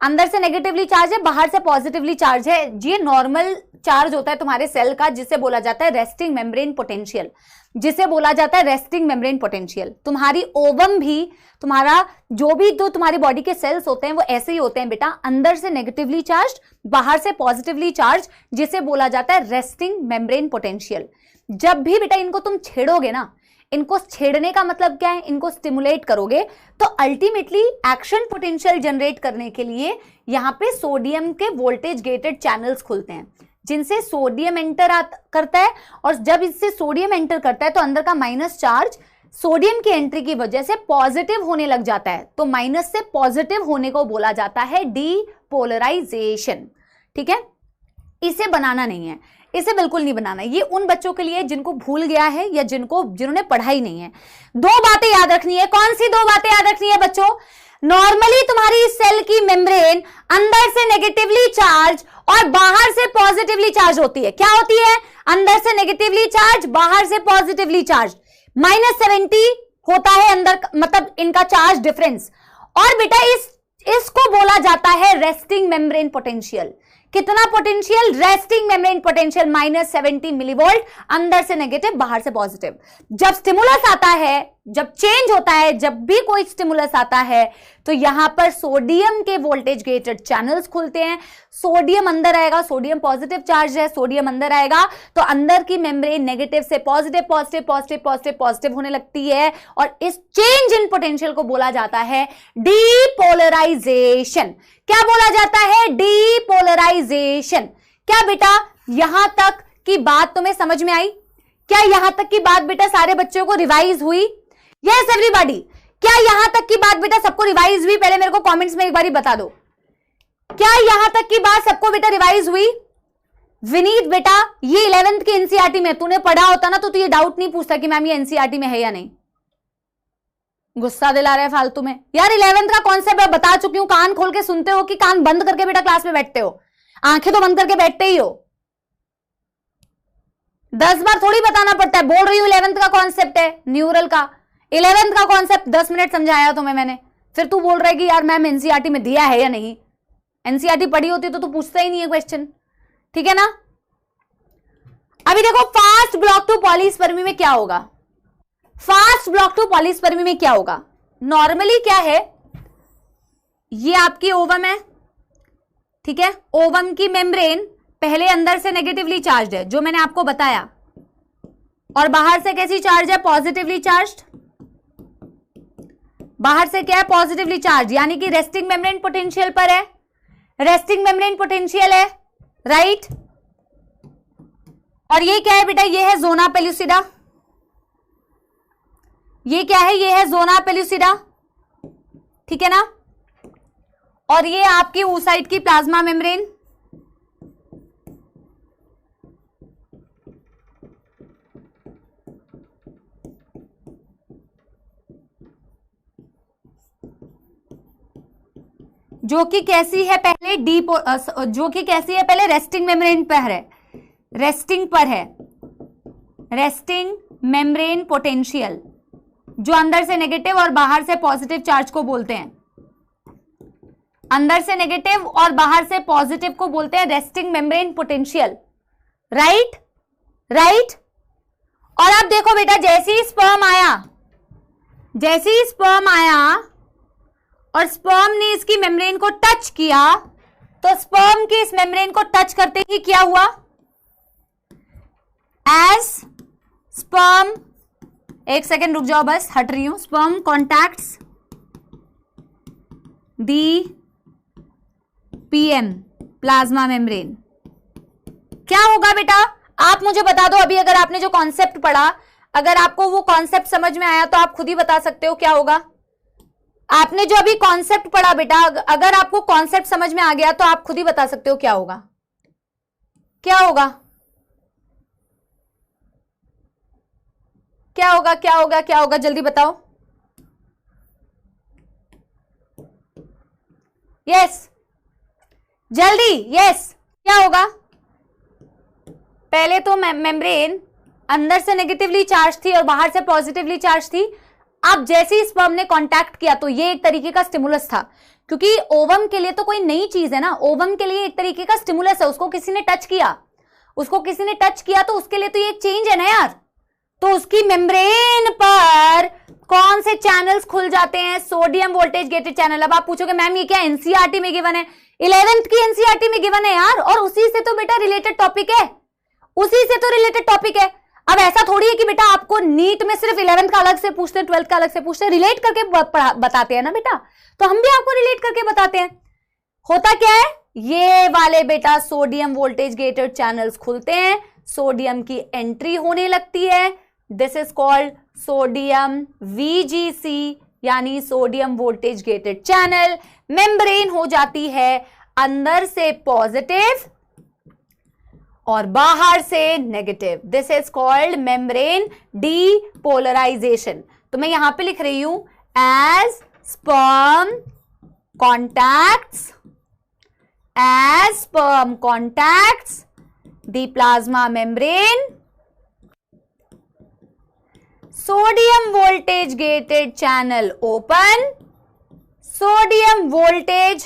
अंदर से नेगेटिवली चार्ज है, बाहर से पॉजिटिवली चार्ज है। ये नॉर्मल चार्ज होता है तुम्हारे सेल का, जिसे बोला जाता है रेस्टिंग मेम्ब्रेन पोटेंशियल, जिसे बोला जाता है रेस्टिंग मेम्ब्रेन पोटेंशियल। तुम्हारी ओवम भी, तुम्हारा जो भी तो तुम्हारी बॉडी के सेल्स होते हैं वो ऐसे ही होते हैं बेटा, अंदर से नेगेटिवली चार्ज, बाहर से पॉजिटिवली चार्ज, जिसे बोला जाता है रेस्टिंग मेम्ब्रेन पोटेंशियल। जब भी बेटा इनको तुम छेड़ोगे ना, इनको छेड़ने का मतलब क्या है, इनको स्टिमुलेट करोगे तो अल्टीमेटली एक्शन पोटेंशियल जनरेट करने के लिए यहां पे सोडियम के वोल्टेज गेटेड चैनल्स खुलते हैं, जिनसे सोडियम एंटर करता है। और जब इससे सोडियम एंटर करता है तो अंदर का माइनस चार्ज सोडियम की एंट्री की वजह से पॉजिटिव होने लग जाता है, तो माइनस से पॉजिटिव होने को बोला जाता है डीपोलराइजेशन। ठीक है, इसे बनाना नहीं है, इसे बिल्कुल नहीं बनाना। ये उन बच्चों के लिए जिनको भूल गया है या जिन्होंने पढ़ाई नहीं है। दो बातें याद रखनी है। कौन सी दो बातें याद रखनी है बच्चों? नॉर्मली तुम्हारी सेल की मेम्ब्रेन अंदर से नेगेटिवली चार्ज और बाहर से पॉजिटिवली चार्ज होती है। क्या होती है? अंदर से नेगेटिवली चार्ज, बाहर से पॉजिटिवली चार्ज। -70 होता है अंदर, मतलब इनका चार्ज डिफरेंस। और बेटा इसको बोला जाता है रेस्टिंग मेम्ब्रेन पोटेंशियल। कितना potential? Resting membrane potential -70 millivolt, अंदर से नेगेटिव, बाहर से पॉजिटिव। जब स्टिमुलस आता है, जब चेंज होता है, जब भी कोई स्टिमुलस आता है तो यहां पर सोडियम के वोल्टेज गेटेड चैनल्स खुलते हैं। सोडियम अंदर आएगा, सोडियम पॉजिटिव चार्ज है, सोडियम अंदर आएगा तो अंदर की मेम्ब्रेन नेगेटिव से positive, positive, positive, positive, positive होने लगती है। और इस चेंज इन पोटेंशियल को बोला जाता है डीपोलराइजेशन। क्या बोला जाता है? डीपोलराइजेशन। क्या बेटा यहां तक की बात तुम्हें समझ में आई? क्या यहां तक की बात बेटा सारे बच्चों को रिवाइज हुई? यस एवरीबॉडी, क्या यहां तक की बात बेटा सबको रिवाइज हुई? पहले मेरे को कमेंट्स में एक बार बता दो, क्या यहां तक की बात सबको बेटा रिवाइज हुई? विनीत बेटा, ये 11th के एनसीईआरटी में तूने पढ़ा होता ना तो तू ये डाउट नहीं पूछता कि मैम ये एनसीईआरटी में है या नहीं। गुस्सा दिला रहे फालतू में यार। 11th का कॉन्सेप्ट बता चुकी हूं, कान खोल के सुनते हो कि कान बंद करके बेटा क्लास में बैठते हो? आंखें तो बंद करके बैठते ही हो। 10 बार थोड़ी बताना पड़ता है। बोल रही हूं 11th का कॉन्सेप्ट है न्यूरल का। 11th का कॉन्सेप्ट 10 मिनट समझाया तुम्हें मैंने, फिर तू बोल रहा है कि यार मैम एनसीईआरटी में दिया है या नहीं। एनसीईआरटी पढ़ी होती तो तू पूछता ही नहीं है क्वेश्चन, ठीक है ना। अभी देखो फास्ट ब्लॉक टू पॉलीस्पर्मी में क्या होगा। फास्ट ब्लॉक टू पॉलीस्पर्मी में क्या होगा? नॉर्मली क्या है, ये आपकी ओवम है, ठीक है। ओवम की मेम्ब्रेन पहले अंदर से नेगेटिवली चार्ज है, जो मैंने आपको बताया, और बाहर से कैसी चार्ज है? Positively charge. बाहर से क्या है? पॉजिटिवली चार्ज, यानी कि रेस्टिंग मेम्ब्रेन पोटेंशियल पर है। रेस्टिंग मेम्ब्रेन पोटेंशियल है, राइट। और ये क्या है बेटा? ये है जोना पेलुसिडा। ये क्या है? ये है जोना पेलुसिडा, ठीक है ना। और ये आपकी oocyte की प्लाज्मा मेम्ब्रेन। जो कि कैसी है? पहले जो कि कैसी है? पहले रेस्टिंग मेम्ब्रेन पर है, रेस्टिंग पर है, रेस्टिंग मेम्ब्रेन पोटेंशियल, जो अंदर से नेगेटिव और बाहर से पॉजिटिव चार्ज को बोलते हैं। अंदर से नेगेटिव और बाहर से पॉजिटिव को बोलते हैं resting membrane potential, right, right. और अब देखो बेटा, जैसे ही स्पर्म आया और स्पर्म ने इसकी मेम्ब्रेन को टच किया, तो स्पर्म की इस मेम्ब्रेन को टच करते ही क्या हुआ? एज स्पर्म एक सेकेंड रुक जाओ, बस हट रही हूं। स्पर्म कॉन्टैक्ट्स दी पीएम प्लाज्मा मेम्ब्रेन। क्या होगा बेटा, आप मुझे बता दो। अभी अगर आपने जो कॉन्सेप्ट पढ़ा, अगर आपको वो कॉन्सेप्ट समझ में आया तो आप खुद ही बता सकते हो क्या होगा। आपने जो अभी कॉन्सेप्ट पढ़ा बेटा, अगर आपको कॉन्सेप्ट समझ में आ गया तो आप खुद ही बता सकते हो क्या होगा। क्या होगा, क्या होगा, क्या होगा, क्या होगा, जल्दी बताओ। यस, जल्दी, यस, क्या होगा। पहले तो मेम्ब्रेन अंदर से नेगेटिवली चार्ज थी और बाहर से पॉजिटिवली चार्ज थी। अब जैसे ही स्पर्म ने कांटेक्ट किया तो ये एक तरीके का स्टिमुलस था, क्योंकि ओवम के लिए तो कोई नई चीज है ना, ओवम के लिए एक तरीके का स्टिमुलस है। उसको किसी ने टच किया, उसको किसी ने टच किया तो उसके लिए तो ये एक चेंज है ना यार। तो उसकी मेम्ब्रेन पर कौन से चैनल्स खुल जाते हैं, सोडियम वोल्टेज गेटेड चैनल। अब आप पूछोगे मैम ये क्या एनसीईआरटी में गिवन है? 11th की एनसीईआरटी में गिवन है यार, और उसी से तो बेटा रिलेटेड टॉपिक है, उसी से तो रिलेटेड टॉपिक है। अब ऐसा थोड़ी है कि बेटा आपको नीट में सिर्फ 11th का अलग से पूछते हैं, 12th का अलग से पूछते हैं, रिलेट करके बताते हैं ना बेटा, तो हम भी आपको रिलेट करके बताते हैं। होता क्या है, ये वाले बेटा सोडियम वोल्टेज गेटेड चैनल्स खुलते हैं, सोडियम की एंट्री होने लगती है। This is called sodium VGC, यानी sodium voltage gated channel. Membrane हो जाती है अंदर से पॉजिटिव और बाहर से negative. This is called membrane depolarisation. तो मैं यहां पे लिख रही हूं as sperm contacts the plasma membrane, sodium voltage gated channel open, sodium voltage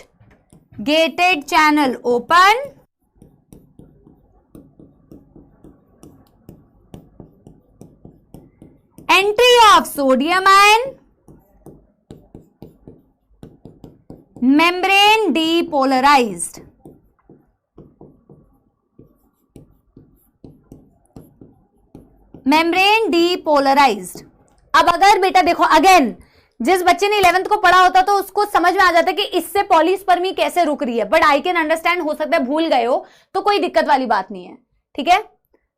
gated channel open, entry of sodium ion, membrane depolarized. Membrane depolarised. अब अगर बेटा देखो, अगेन जिस बच्चे ने 11th को पढ़ा होता तो उसको समझ में आ जाता है कि इससे पॉलीस्पर्मी कैसे रुक रही है, बट आई कैन अंडरस्टैंड, हो सकता है भूल गए हो तो कोई दिक्कत वाली बात नहीं है, ठीक है,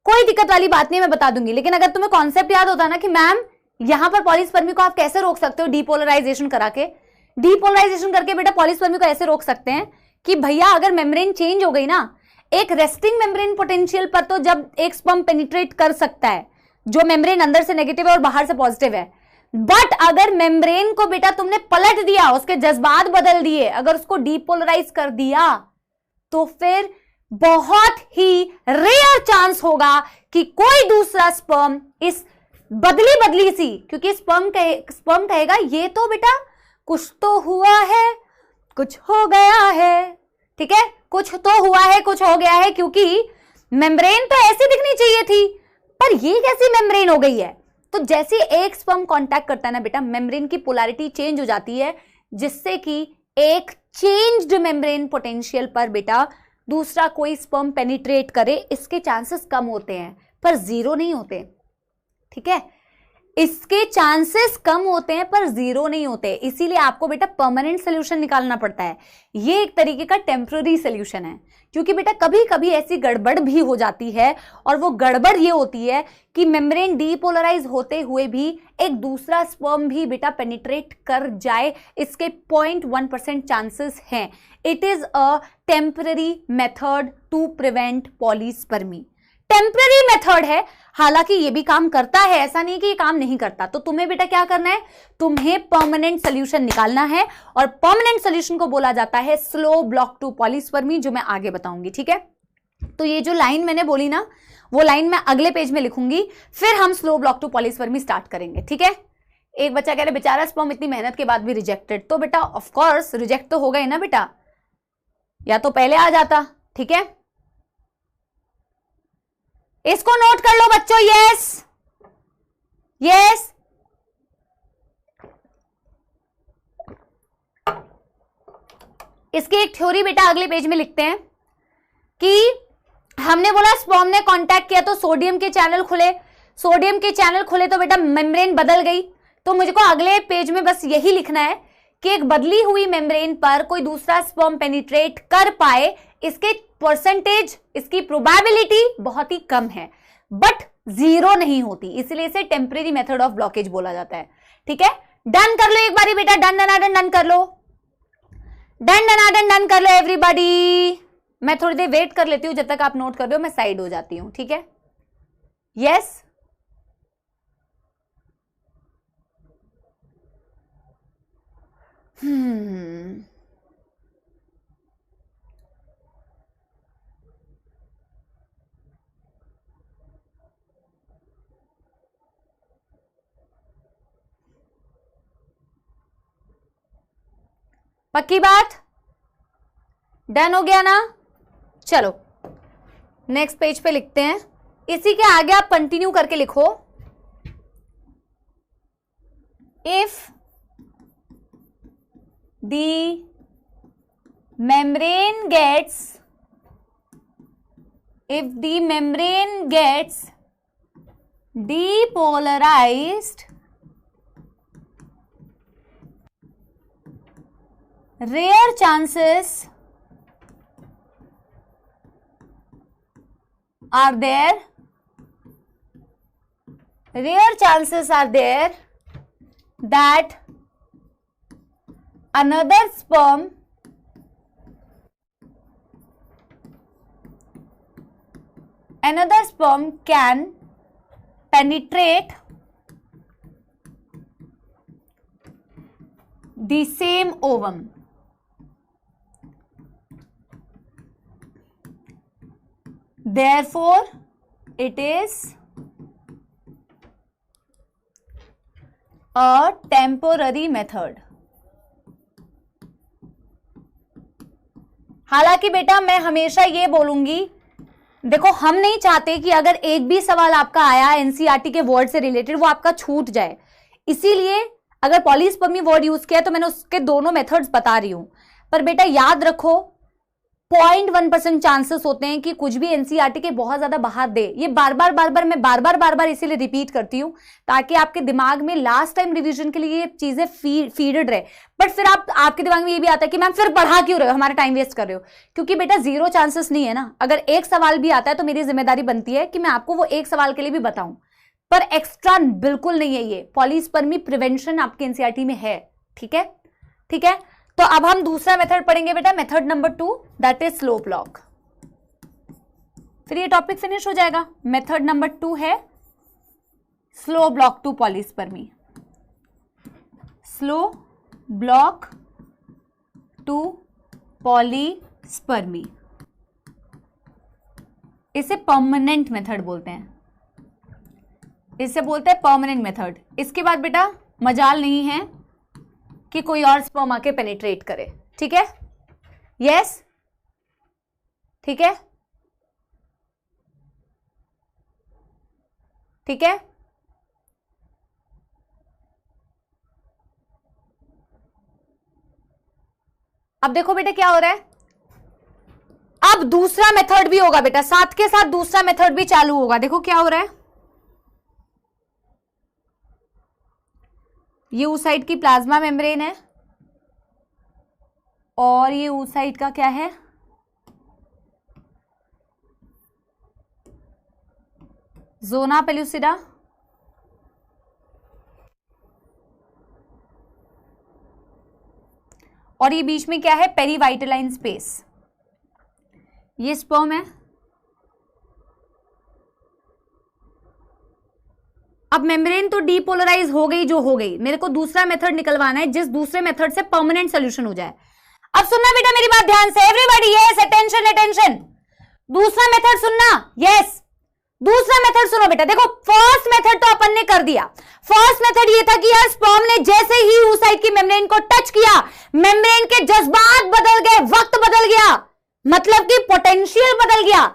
कोई दिक्कत वाली बात नहीं, मैं बता दूंगी। लेकिन अगर तुम्हें कॉन्सेप्ट याद होता ना कि मैम यहां पर पॉलीस्पर्मी को आप कैसे रोक सकते हो, डीपोलराइजेशन करा के, डीपोलराइजेशन करके बेटा पॉलीस्पर्मी को ऐसे रोक सकते हैं कि भैया अगर मेम्ब्रेन चेंज हो गई ना, एक रेस्टिंग मेम्ब्रेन पोटेंशियल पर तो जब एक स्पर्म पेनिट्रेट कर सकता है, जो मेम्ब्रेन अंदर से नेगेटिव है और बाहर से पॉजिटिव है, बट अगर मेम्ब्रेन को बेटा तुमने पलट दिया, उसके जज्बात बदल दिए, अगर उसको डीपोलराइज कर दिया, तो फिर बहुत ही रेयर चांस होगा कि कोई दूसरा स्पर्म इस बदली सी, क्योंकि स्पर्म कहेगा ये तो बेटा कुछ तो हुआ है, कुछ हो गया है, ठीक है, कुछ तो हुआ है, कुछ हो गया है, क्योंकि मेम्ब्रेन तो ऐसी दिखनी चाहिए थी, पर ये कैसी मेम्ब्रेन हो गई है। तो जैसे एक स्पर्म कांटेक्ट करता है ना बेटा, मेम्ब्रेन की पोलैरिटी चेंज हो जाती है, जिससे कि एक चेंज्ड मेम्ब्रेन पोटेंशियल पर बेटा दूसरा कोई स्पर्म पेनिट्रेट करे, इसके चांसेस कम होते हैं पर जीरो नहीं होते, ठीक है, इसके चांसेस कम होते हैं पर जीरो नहीं होते। इसीलिए आपको बेटा परमानेंट सोल्यूशन निकालना पड़ता है। ये एक तरीके का टेम्पररी सोल्यूशन है, क्योंकि बेटा कभी कभी ऐसी गड़बड़ भी हो जाती है, और वो गड़बड़ ये होती है कि मेम्ब्रेन डीपोलराइज होते हुए भी एक दूसरा स्पर्म भी बेटा पेनिट्रेट कर जाए, इसके 0.1% चांसेस हैं। It is a temporary method to prevent polyspermy. Temporary method है, हालांकि ये भी काम करता है, ऐसा नहीं कि ये काम नहीं करता। तो तुम्हें बेटा क्या करना है, तुम्हें परमानेंट सोल्यूशन निकालना है, और परमानेंट सोल्यूशन को बोला जाता है स्लो ब्लॉक टू पॉलीस्पर्मी, जो मैं आगे बताऊंगी, ठीक है। तो ये जो लाइन मैंने बोली ना, वो लाइन मैं अगले पेज में लिखूंगी, फिर हम slow block to polyspermy start करेंगे, ठीक है। एक बच्चा कह रहे बेचारा स्पर्म इतनी मेहनत के बाद भी रिजेक्टेड, तो बेटा ऑफकोर्स रिजेक्ट तो हो गए ना बेटा, या तो पहले आ जाता, ठीक है। इसको नोट कर लो बच्चों, यस यस। इसकी एक थ्योरी बेटा अगले पेज में लिखते हैं कि हमने बोला स्पर्म ने कांटेक्ट किया तो सोडियम के चैनल खुले, सोडियम के चैनल खुले तो बेटा मेम्ब्रेन बदल गई। तो मुझको अगले पेज में बस यही लिखना है कि एक बदली हुई मेम्ब्रेन पर कोई दूसरा स्पर्म पेनिट्रेट कर पाए, इसके परसेंटेज, इसकी प्रोबेबिलिटी बहुत ही कम है, बट जीरो नहीं होती, इसलिए इसे टेम्परेरी मेथड ऑफ ब्लॉकेज बोला जाता है। ठीक है, डन कर लो एक बारी बेटा, डन डन डन कर लो, डन डन डन कर लो एवरीबॉडी। मैं थोड़ी देर वेट कर लेती हूं, जब तक आप नोट कर रहे हो मैं साइड हो जाती हूं। ठीक है, यस पक्की बात, डन हो गया ना? चलो नेक्स्ट पेज पे लिखते हैं। इसी के आगे आप कंटिन्यू करके लिखो, if the membrane gets depolarized, rare chances are there that another sperm can penetrate the same ovum. Therefore, it is a temporary method. हालांकि बेटा मैं हमेशा ये बोलूंगी, देखो हम नहीं चाहते कि अगर एक भी सवाल आपका आया एनसीईआरटी के वर्ड से रिलेटेड वो आपका छूट जाए, इसीलिए अगर पॉलीस्पर्मी वर्ड यूज किया तो मैंने उसके दोनों मेथड्स बता रही हूं। पर बेटा याद रखो 0.1% चांसेस होते हैं कि कुछ भी एनसीईआरटी के बहुत ज्यादा बाहर दे। ये बार बार इसीलिए रिपीट करती हूं ताकि आपके दिमाग में लास्ट टाइम रिवीजन के लिए ये चीजें फीडेड रहे। बट फिर आपके दिमाग में ये भी आता है कि मैम फिर पढ़ा क्यों रहे हो, हमारा टाइम वेस्ट कर रहे हो। क्योंकि बेटा जीरो चांसेस नहीं है ना, अगर एक सवाल भी आता है तो मेरी जिम्मेदारी बनती है कि मैं आपको वो एक सवाल के लिए भी बताऊं, पर एक्स्ट्रा बिल्कुल नहीं है। ये पॉलीस्पर्मी प्रिवेंशन आपके एनसीईआरटी में है। ठीक है, ठीक है। तो अब हम दूसरा मेथड पढ़ेंगे बेटा, method number 2, that is slow block. फिर ये टॉपिक फिनिश हो जाएगा। मेथड नंबर 2 है slow block to polyspermy, slow block to polyspermy. इसे परमानेंट मेथड बोलते हैं, इसे बोलते हैं परमानेंट मेथड। इसके बाद बेटा मजाल नहीं है कि कोई और स्पर्म आके पेनिट्रेट करे। ठीक है, यस, ठीक है, ठीक है। अब देखो बेटा क्या हो रहा है, अब दूसरा मेथड भी होगा बेटा, साथ के साथ दूसरा मेथड भी चालू होगा। देखो क्या हो रहा है, ये oocyte की प्लाज्मा मेम्ब्रेन है और ये oocyte का क्या है, जोना पेलुसिडा। और ये बीच में क्या है, पेरीवाइटलाइन स्पेस। ये स्पर्म है। अब मेम्ब्रेन तो डीपोलराइज हो गई जो हो गई, मेरे को दूसरा मेथड निकलवाना है जिस दूसरे मेथड से परमानेंट सोल्यूशन हो जाए। अब सुनना बेटा मेरी बात ध्यान से, एवरीबॉडी यस, अटेंशन अटेंशन। दूसरा मेथड सुनना, यस, दूसरा मेथड सुनो बेटा। देखो फर्स्ट मेथड तो अपन ने कर दिया। फर्स्ट मेथड ये था कि यार स्पर्म ने जैसे ही oocyte की मेम्ब्रेन को टच किया, मेम्ब्रेन के जज्बात बदल गए, वक्त बदल गया, मतलब कि पोटेंशियल बदल गया।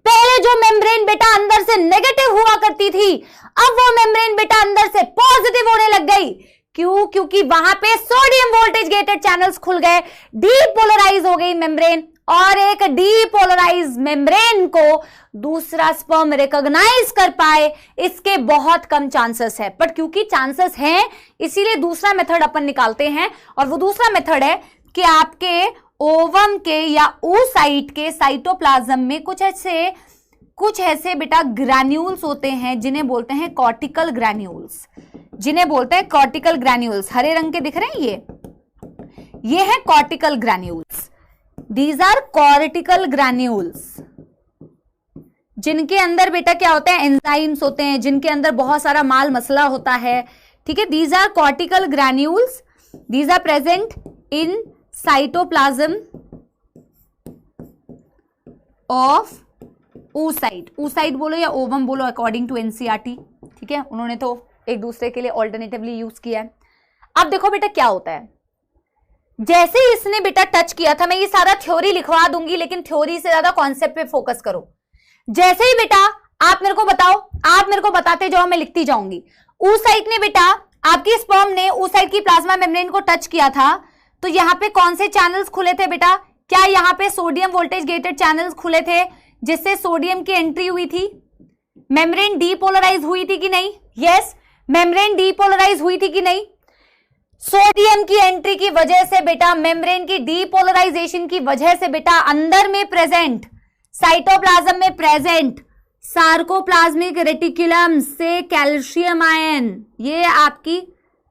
पहले जो मेम्ब्रेन बेटा अंदर से नेगेटिव हुआ करती थी, अब वो मेम्ब्रेन बेटा अंदर से पॉजिटिव होने लग गई। क्यों? क्योंकि वहां पे सोडियम वोल्टेज गेटेड चैनल्स खुल गए, डीपोलराइज हो गई मेम्ब्रेन और एक डीपोलराइज मेम्ब्रेन को दूसरा स्पर्म रिकॉग्नाइज कर पाए, इसके बहुत कम चांसेस है। बट क्योंकि चांसेस हैं इसीलिए दूसरा मेथड अपन निकालते हैं, और वो दूसरा मेथड है कि आपके ओवम के या oocyte के साइटोप्लाज्म में कुछ ऐसे बेटा ग्रैन्यूल्स होते हैं जिन्हें बोलते हैं कॉर्टिकल ग्रैन्यूल्स, जिन्हें बोलते हैं कॉर्टिकल ग्रैन्यूल्स। हरे रंग के दिख रहे हैं ये है cortical granules. These are cortical granules, जिनके अंदर बेटा क्या होते हैं, एंजाइम्स होते हैं, जिनके अंदर बहुत सारा माल मसला होता है। ठीक है, these are cortical granules, these are present in cytoplasm of oocyte। oocyte बोलो या ओवम बोलो अकॉर्डिंग टू एनसीईआरटी। ठीक है, उन्होंने तो एक दूसरे के लिए ऑल्टरनेटिवली यूज किया है। अब देखो बेटा क्या होता है, जैसे ही इसने बेटा टच किया था, मैं ये सारा थ्योरी लिखवा दूंगी लेकिन थ्योरी से ज्यादा कॉन्सेप्ट पे फोकस करो। जैसे ही बेटा आप मेरे को बताओ, आप मेरे को बताते जाओ, मैं लिखती जाऊंगी। oocyte ने बेटा, आपकी स्पर्म ने oocyte की प्लाज्मा मेम्ब्रेन को टच किया था, तो यहाँ पे कौन से चैनल्स खुले थे बेटा? क्या यहाँ पे सोडियम वोल्टेज गेटेड चैनल्स खुले थे जिससे सोडियम की एंट्री हुई थी? मेम्ब्रेन डीपोलराइज हुई थी कि नहीं? यस, मेम्ब्रेन डीपोलराइज हुई थी कि नहीं? सोडियम की एंट्री की वजह से बेटा, मेम्ब्रेन की डीपोलराइजेशन की वजह से बेटा, अंदर में प्रेजेंट साइटोप्लाज्म में प्रेजेंट सार्कोप्लाज्मिक रेटिकुलम से कैल्शियम आयन, ये आपकी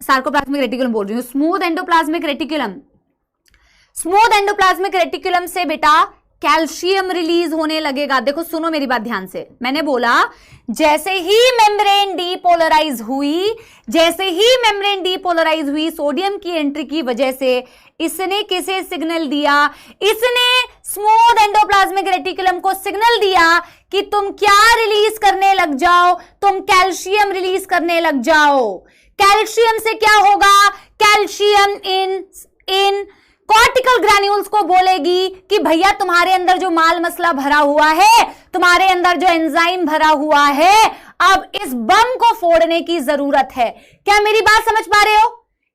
सार्कोप्लाज्मिक रेटिकुलम बोल रही हूं, smooth endoplasmic reticulum, smooth endoplasmic reticulum से बेटा कैल्शियम रिलीज होने लगेगा। देखो सुनो मेरी बात ध्यान से, मैंने बोला जैसे ही मेम्ब्रेन डीपोलराइज हुई, जैसे ही मेम्ब्रेन डीपोलराइज हुई सोडियम की एंट्री की वजह से, इसने किसे सिग्नल दिया? इसने स्मूथ एंडोप्लाज्मिक रेटिकुलम को सिग्नल दिया कि तुम क्या रिलीज करने लग जाओ, तुम कैल्शियम रिलीज करने लग जाओ। कैल्शियम से क्या होगा? कैल्शियम इन कॉर्टिकल ग्रैन्यूल्स को बोलेगी कि भैया तुम्हारे अंदर जो माल मसला भरा हुआ है, तुम्हारे अंदर जो एंजाइम भरा हुआ है, अब इस बम को फोड़ने की जरूरत है। क्या मेरी बात समझ पा रहे हो?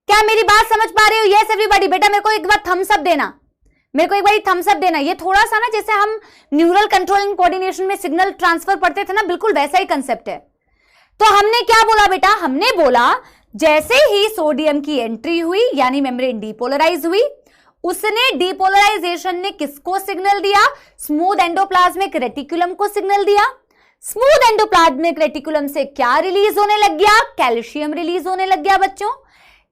क्या मेरी बात समझ पा रहे हो? Yes everybody. बेटा मेरे को एक बार थम्स अप देना, मेरे को एक बार थम्स अप देना। ये थोड़ा सा ना जैसे हम न्यूरल कंट्रोलिंग कोऑर्डिनेशन में सिग्नल ट्रांसफर पढ़ते थे ना, बिल्कुल वैसा ही कंसेप्ट है। तो हमने क्या बोला बेटा? हमने बोला जैसे ही सोडियम की एंट्री हुई यानी मेम्ब्रेन डीपोलराइज हुई, उसने डीपोलराइजेशन ने किसको सिग्नल दिया? स्मूथ एंडोप्लाज्मिक रेटिकुलम को सिग्नल दिया। स्मूथ एंडोप्लाज्मिक रेटिकुलम से क्या रिलीज होने लग गया? कैल्शियम रिलीज होने लग गया बच्चों।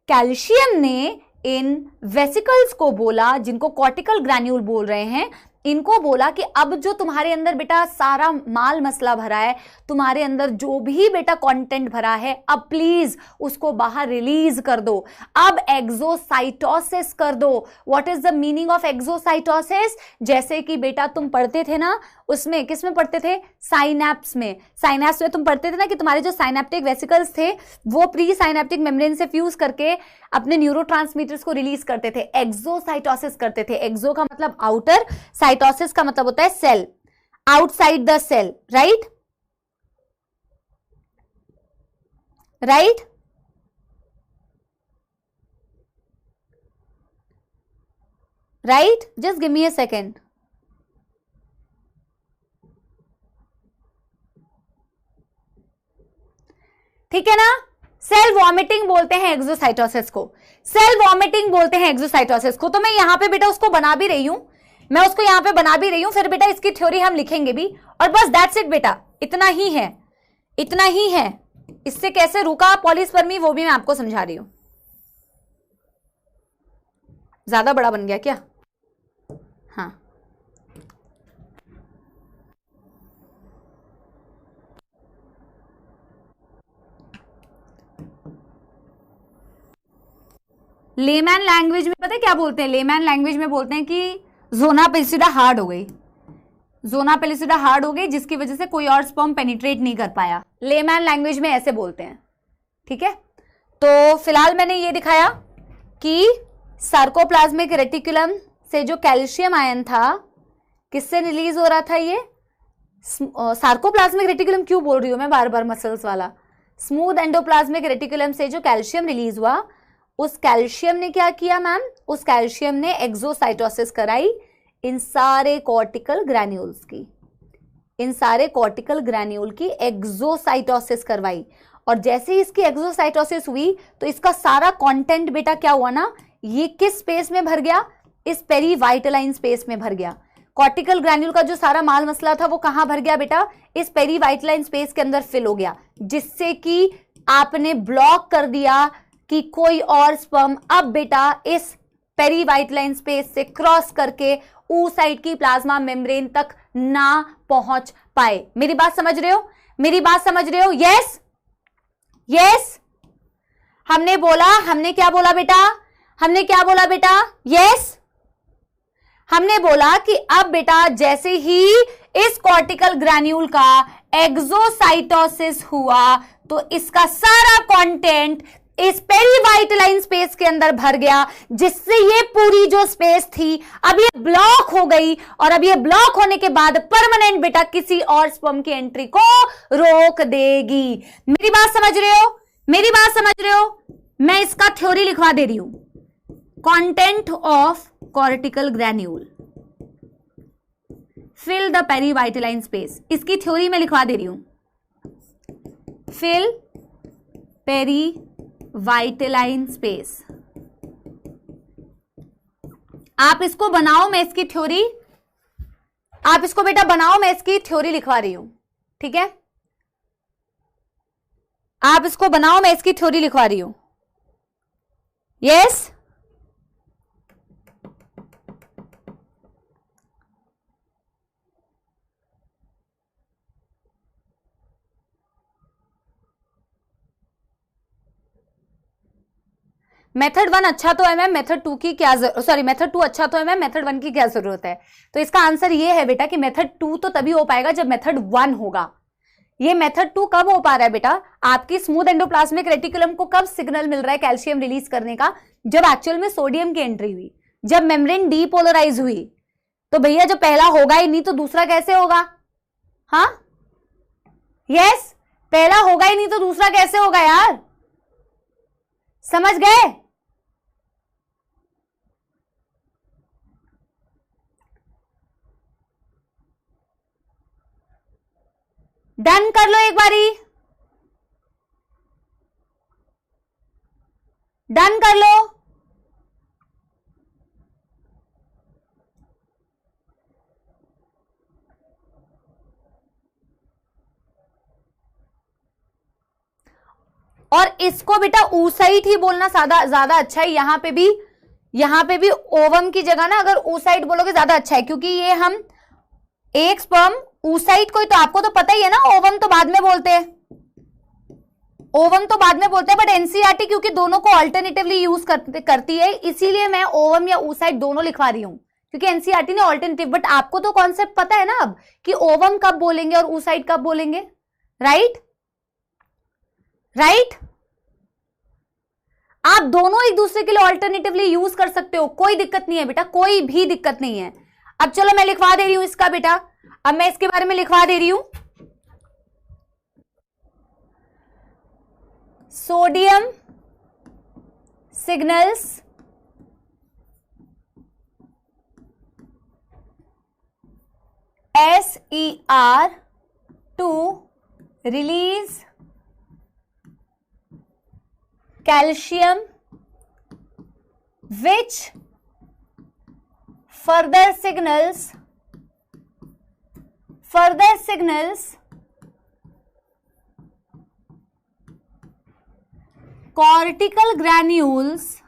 कैल्शियम ने इन वेसिकल्स को बोला, जिनको कॉर्टिकल ग्रैन्यूल बोल रहे हैं, इनको बोला कि अब जो तुम्हारे अंदर बेटा सारा माल मसला भरा है, तुम्हारे अंदर जो भी बेटा कंटेंट भरा है, अब प्लीज उसको बाहर रिलीज कर दो। अब एक्सोसाइटोसिस कर दो। What is the meaning of exocytosis? जैसे कि बेटा तुम पढ़ते थे ना, उसमें किसमें पढ़ते थे? साइनैप्स में। साइनैप्स में तुम पढ़ते थे ना कि तुम्हारे जो साइनेप्टिक वेसिकल्स थे वो प्री साइनेप्टिक मेम्ब्रेन से फ्यूज करके अपने न्यूरोट्रांसमीटर्स को रिलीज करते थे, एक्सोसाइटोसिस करते थे। एक्सो का मतलब आउटर, साइटोसिस का मतलब होता है cell, outside the cell, right? Right? Right? Just give me a second. ठीक है ना? सेल वॉमिटिंग बोलते हैं एक्सोसाइटोसिस को, सेल वॉमिटिंग बोलते हैं एक्सोसाइटोसिस को। तो मैं यहां पे बेटा उसको बना भी रही हूं, मैं उसको यहां पे बना भी रही हूं, फिर बेटा इसकी थ्योरी हम लिखेंगे भी, और बस दैट्स इट बेटा, इतना ही है, इतना ही है। इससे कैसे रुका पॉलीस्पर्मी वो भी मैं आपको समझा रही हूं। ज्यादा बड़ा बन गया क्या? हाँ, लेमैन लैंग्वेज में पता है क्या बोलते हैं? लेमैन लैंग्वेज में बोलते हैं कि जोना पेलिसिडा हार्ड हो गई, जोना पेलिसिडा हार्ड हो गई, जिसकी वजह से कोई और स्पर्म पेनिट्रेट नहीं कर पाया। लेमैन लैंग्वेज में ऐसे बोलते हैं। ठीक है, तो फिलहाल मैंने ये दिखाया कि सार्कोप्लाज्मिक रेटिकुलम से जो कैल्शियम आयन था किससे रिलीज हो रहा था? ये सार्कोप्लाज्मिक रेटिकुलम क्यों बोल रही हूं मैं बार बार, मसल्स वाला। स्मूथ एंडोप्लाज्मिक रेटिकुलम से जो कैल्शियम रिलीज हुआ, उस कैल्शियम ने क्या किया मैम? उस कैल्शियम ने एक्सोसाइटोसिस कराई। इन सारे कॉर्टिकल ग्रैन्यूल्स की, इन सारे कॉर्टिकल ग्रैन्यूल की एक्सोसाइटोसिस करवाई, और जैसे ही इसकी एक्सोसाइटोसिस हुई तो इसका सारा कंटेंट बेटा क्या हुआ ना, ये किस स्पेस में भर गया, इस पेरीवाइटलाइन स्पेस में भर गया। कॉर्टिकल ग्रैन्यूल का जो सारा माल मसला था वो कहां भर गया बेटा, इस पेरीवाइटलाइन स्पेस के अंदर फिल हो गया, जिससे कि आपने ब्लॉक कर दिया कि कोई और स्पर्म अब बेटा इस पेरीवाइटलाइन स्पेस से क्रॉस करके oocyte की प्लाज्मा मेम्ब्रेन तक ना पहुंच पाए। मेरी बात समझ रहे हो, मेरी बात समझ रहे हो? Yes yes. हमने बोला, हमने क्या बोला बेटा, हमने क्या बोला बेटा, यस। हमने बोला कि अब बेटा जैसे ही इस कॉर्टिकल ग्रैन्यूल का एक्सोसाइटोसिस हुआ तो इसका सारा कंटेंट इस पेरीवाइटलाइन स्पेस के अंदर भर गया, जिससे ये पूरी जो स्पेस थी अब ये ब्लॉक हो गई, और अब ये ब्लॉक होने के बाद परमानेंट बेटा किसी और स्पर्म की एंट्री को रोक देगी। मेरी बात समझ रहे हो, मेरी बात समझ रहे हो? मैं इसका थ्योरी लिखवा दे रही हूं, content of cortical granule fill the perivitelline space, इसकी थ्योरी में लिखवा दे रही हूं, फिल पेरीवाइटलाइन स्पेस। आप इसको बनाओ, मैं इसकी थ्योरी, आप इसको बेटा बनाओ, मैं इसकी थ्योरी लिखवा रही हूं, ठीक है? आप इसको बनाओ, मैं इसकी थ्योरी लिखवा रही हूं। यस मेथड 1 अच्छा तो है मैम, मेथड 2 की क्या, सॉरी मेथड 2 अच्छा तो है मैम, मेथड 1 की क्या जरूरत है? तो इसका आंसर ये है बेटा कि मेथड 2 तो तभी हो पाएगा जब मेथड 1 होगा। ये मेथड 2 कब हो पा रहा है बेटा, आपकी स्मूथ एंडोप्लाज्मिक रेटिकुलम को कब सिग्नल मिल रहा है कैल्शियम रिलीज करने का, जब एक्चुअल में सोडियम की एंट्री हुई, जब मेम्ब्रेन डीपोलराइज हुई। तो भैया जो पहला होगा ही नहीं तो दूसरा कैसे होगा? हाँ यस, पहला होगा ही नहीं तो दूसरा कैसे होगा यार, समझ गए? डन कर लो एक बारी, डन कर लो। और इसको बेटा oocyte ही बोलना ज्यादा अच्छा है। यहां पे भी ओवम की जगह ना अगर oocyte बोलोगे ज्यादा अच्छा है, क्योंकि ये हम एक स्पर्म oocyte को ही, तो आपको तो पता ही है ना, ओवम तो बाद में बोलते हैं, ओवम तो बाद में बोलते हैं, बट एनसीईआरटी क्योंकि दोनों को अल्टरनेटिवली यूज करती है, इसीलिए मैं ओवम या oocyte दोनों लिखवा रही हूं, क्योंकि एनसीईआरटी ने अल्टरनेटिव, बट आपको तो कॉन्सेप्ट पता है ना अब कि ओवम कब बोलेंगे और oocyte कब बोलेंगे, राइट? राइट, आप दोनों एक दूसरे के लिए अल्टरनेटिवली यूज कर सकते हो, कोई दिक्कत नहीं है बेटा, कोई भी दिक्कत नहीं है। अब चलो मैं लिखवा दे रही हूं इसका बेटा, अब मैं इसके बारे में लिखवा दे रही हूं, sodium signals SER to release calcium, which further signals cortical granules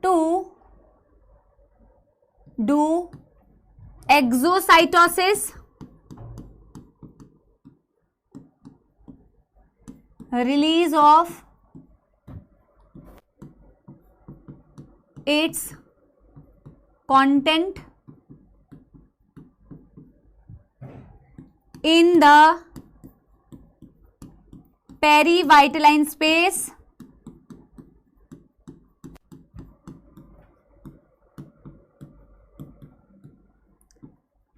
to do exocytosis, release of its content in the perivitaline space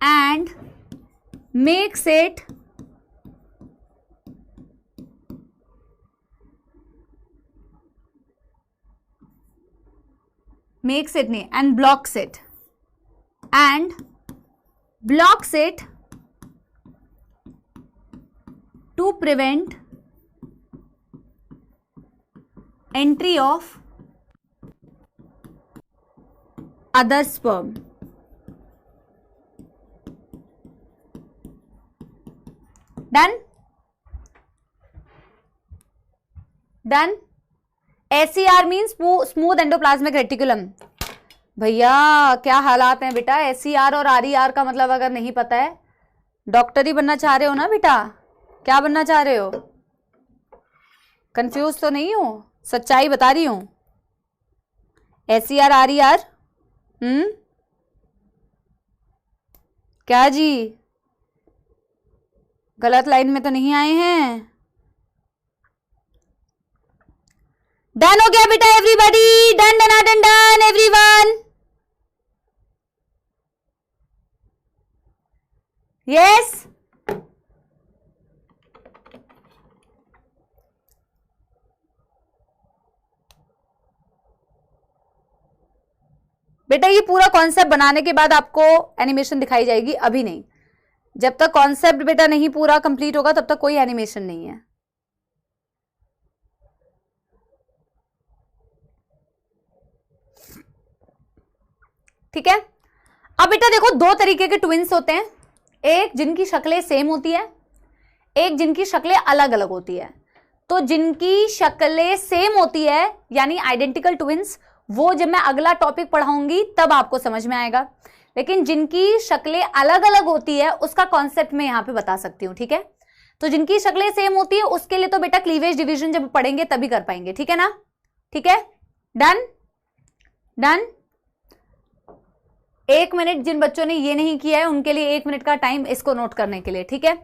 and makes it makes it नहीं, and blocks it, and blocks it to prevent entry of other sperm. Done? Done? SER means smooth endoplasmic reticulum. भैया क्या हालात हैं बेटा, SER और RER का मतलब अगर नहीं पता है, डॉक्टर ही बनना चाह रहे हो ना बेटा? क्या बनना चाह रहे हो? कंफ्यूज तो नहीं हो? सच्चाई बता रही हूं। SER RER क्या जी, गलत लाइन में तो नहीं आए हैं? डन हो गया बेटा everybody? Done done done done everyone? Yes? बेटा ये पूरा कॉन्सेप्ट बनाने के बाद आपको एनिमेशन दिखाई जाएगी, अभी नहीं। जब तक कॉन्सेप्ट बेटा नहीं पूरा कंप्लीट होगा तब तक कोई एनिमेशन नहीं है। ठीक है, अब बेटा देखो, दो तरीके के ट्विंस होते हैं, एक जिनकी शक्लें सेम होती है, एक जिनकी शक्लें अलग अलग होती है। तो जिनकी शक्लें सेम होती है यानी आइडेंटिकल ट्विंस, वो जब मैं अगला टॉपिक पढ़ाऊंगी तब आपको समझ में आएगा। लेकिन जिनकी शक्लें अलग अलग होती है उसका कॉन्सेप्ट मैं यहां पे बता सकती हूं। ठीक है, तो जिनकी शक्लें सेम होती है उसके लिए तो बेटा क्लीवेज डिवीजन जब पढ़ेंगे तभी कर पाएंगे। ठीक है ना? ठीक है, डन डन। 1 मिनट जिन बच्चों ने ये नहीं किया है उनके लिए 1 मिनट का टाइम इसको नोट करने के लिए। ठीक है,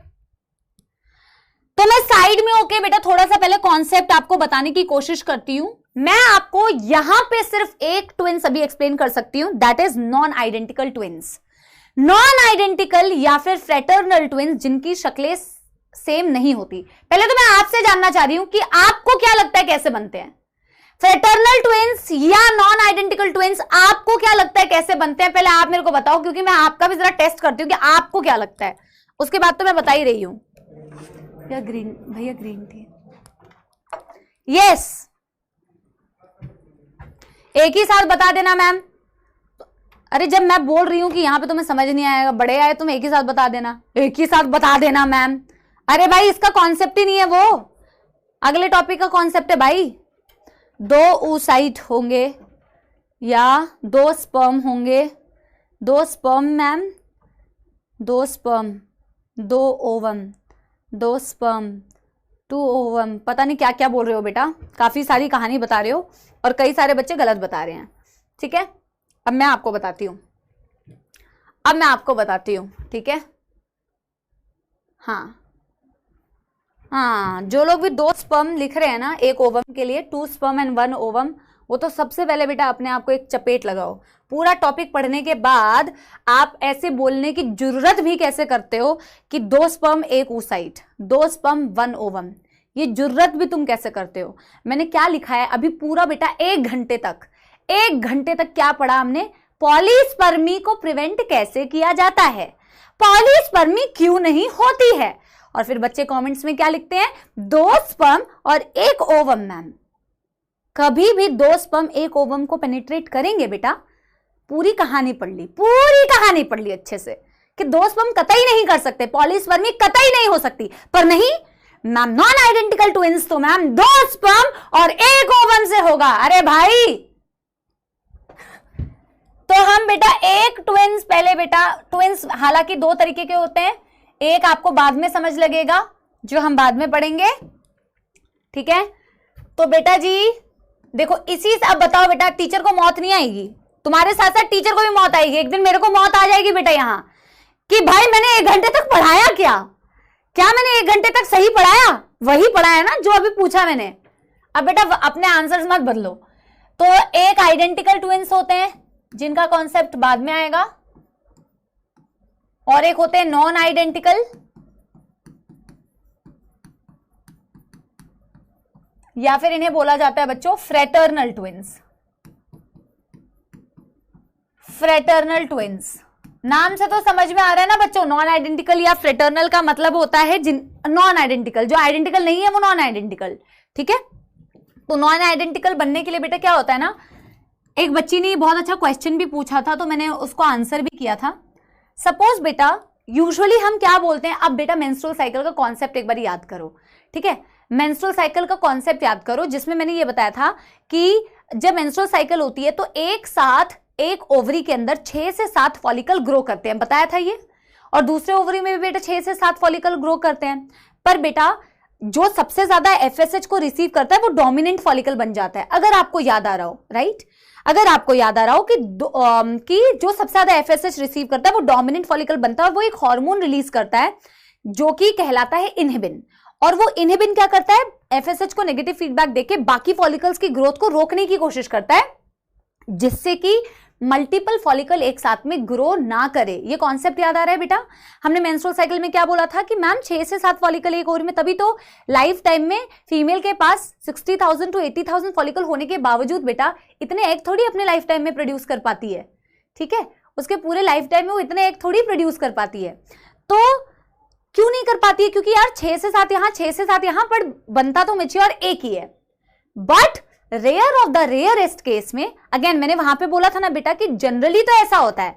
तो मैं साइड में होके बेटा थोड़ा सा पहले कॉन्सेप्ट आपको बताने की कोशिश करती हूं। मैं आपको यहां पे सिर्फ एक ट्विंस अभी एक्सप्लेन कर सकती हूं, that is non identical twins. Non identical या फिर फ्रेटर्नल ट्विंस जिनकी शक्लें सेम नहीं होती। पहले तो मैं आपसे जानना चाह रही हूं कि आपको क्या लगता है कैसे बनते हैं फ्रेटर्नल ट्विंस या नॉन आइडेंटिकल ट्विंस? आपको क्या लगता है कैसे बनते हैं? पहले आप मेरे को बताओ, क्योंकि मैं आपका भी जरा टेस्ट करती हूँ कि आपको क्या लगता है, उसके बाद तो मैं बता ही रही हूं। या ग्रीन भैया, ग्रीन टी। यस, एक ही साथ बता देना मैम। अरे जब मैं बोल रही हूं कि यहां पे तुम्हें समझ नहीं आएगा, बड़े आए तुम एक ही साथ बता देना, एक ही साथ बता देना मैम। अरे भाई इसका कॉन्सेप्ट ही नहीं है, वो अगले टॉपिक का कॉन्सेप्ट है भाई। 2 oocyte होंगे या 2 स्पर्म होंगे, 2 sperm ma'am, 2 sperm, 2 ovum, 2 sperm, 2 ovum. पता नहीं क्या क्या बोल रहे हो बेटा, काफी सारी कहानी बता रहे हो और कई सारे बच्चे गलत बता रहे हैं। ठीक है, अब मैं आपको बताती हूं, ठीक है। हाँ, जो लोग भी 2 स्पर्म लिख रहे हैं ना एक ओवम के लिए, 2 स्पर्म एंड 1 ओवम, वो तो सबसे पहले बेटा अपने आप को एक चपेट लगाओ। पूरा टॉपिक पढ़ने के बाद आप ऐसे बोलने की जरूरत भी कैसे करते हो कि 2 स्पर्म 1 oocyte, 2 स्पर्म 1 ओवम, ये जरूरत भी तुम कैसे करते हो? मैंने क्या लिखा है अभी पूरा बेटा 1 घंटे तक क्या पढ़ा हमने? पॉलीस्पर्मी को प्रिवेंट कैसे किया जाता है, पॉलीस्पर्मी क्यों नहीं होती है। और फिर बच्चे कमेंट्स में क्या लिखते हैं? 2 स्पर्म और 1 ओवम। मैम कभी भी 2 स्पर्म 1 ओवम को पेनिट्रेट करेंगे बेटा? पूरी कहानी पढ़ ली अच्छे से कि 2 स्पर्म कतई नहीं कर सकते, पॉलीस्पर्मी कतई नहीं हो सकती। पर नहीं मैम, नॉन आइडेंटिकल ट्विंस तो मैम 2 स्पर्म और 1 ओवम से होगा। अरे भाई, तो हम बेटा एक ट्विंस, पहले बेटा ट्विंस हालांकि 2 तरीके के होते हैं, एक आपको बाद में समझ लगेगा जो हम बाद में पढ़ेंगे। ठीक है, तो बेटा जी देखो, इसी से अब बताओ बेटा, टीचर को मौत नहीं आएगी? तुम्हारे साथ साथ टीचर को भी मौत आएगी, एक दिन मेरे को मौत आ जाएगी बेटा यहां कि भाई मैंने 1 घंटे तक पढ़ाया क्या मैंने 1 घंटे तक सही पढ़ाया? वही पढ़ाया ना जो अभी पूछा मैंने। अब बेटा अपने आंसर्स मत बदलो। तो एक आइडेंटिकल ट्विंस होते हैं जिनका कॉन्सेप्ट बाद में आएगा, और एक होते हैं नॉन आइडेंटिकल, या फिर इन्हें बोला जाता है बच्चों फ्रेटर्नल ट्विंस। फ्रेटर्नल ट्विंस, नाम से तो समझ में आ रहा है ना बच्चों, नॉन आइडेंटिकल या फ्रेटर्नल का मतलब होता है नॉन आइडेंटिकल, जो आइडेंटिकल नहीं है वो नॉन आइडेंटिकल, ठीक है। तो नॉन आइडेंटिकल बनने के लिए बेटा क्या होता है ना, एक बच्ची ने बहुत अच्छा क्वेश्चन भी पूछा था तो मैंने उसको आंसर भी किया था। सपोज बेटा यूजुअली हम क्या बोलते हैं, अब बेटा मेंस्ट्रुअल साइकिल का कॉन्सेप्ट एक बार याद करो, ठीक है। मेंस्ट्रुअल साइकिल का कॉन्सेप्ट याद करो, जिसमें मैंने ये बताया था कि जब मेंस्ट्रुअल साइकिल होती है तो एक साथ एक ओवरी के अंदर 6 से 7 फॉलिकल ग्रो करते हैं, बताया था ये, और दूसरे ओवरी में भी बेटा 6 से 7 फॉलिकल ग्रो करते हैं। पर बेटा जो सबसे ज्यादा एफएसएच को रिसीव करता है वो डोमिनेंट फॉलिकल बन जाता है, अगर आपको याद आ रहा हो, राइट। अगर आपको याद आ रहा हो कि जो सबसे ज्यादा एफएसएच रिसीव करता है वो डोमिनेंट फॉलिकल बनता है, और वो एक हार्मोन रिलीज करता है जो कि कहलाता है इनहिबिन, और वो इनहिबिन क्या करता है, एफएसएच को नेगेटिव फीडबैक देके बाकी फॉलिकल्स की ग्रोथ को रोकने की कोशिश करता है, जिससे कि मल्टीपल फॉलिकल एक साथ में ग्रो ना करे। ये कॉन्सेप्ट याद आ रहा है बेटा। हमने मेंस्ट्रुअल साइकिल में क्या बोला था कि मैम 6 से 7 फॉलिकल एक ओवरी में, तभी तो लाइफ टाइम में फीमेल के पास 60,000 to 80,000 फॉलिकल होने के बावजूद बेटा इतने एग थोड़ी अपने लाइफ टाइम में प्रोड्यूस कर पाती है, ठीक है। उसके पूरे लाइफ टाइम में वो इतने एग थोड़ी प्रोड्यूस कर पाती है। तो क्यों नहीं कर पाती है, क्योंकि यार 6 से 7 यहां, 6 से 7 यहां, पर बनता तो मैच्योर एक ही है। But rare of the rarest case में, अगेन मैंने वहां पे बोला था ना बेटा कि जनरली तो ऐसा होता है,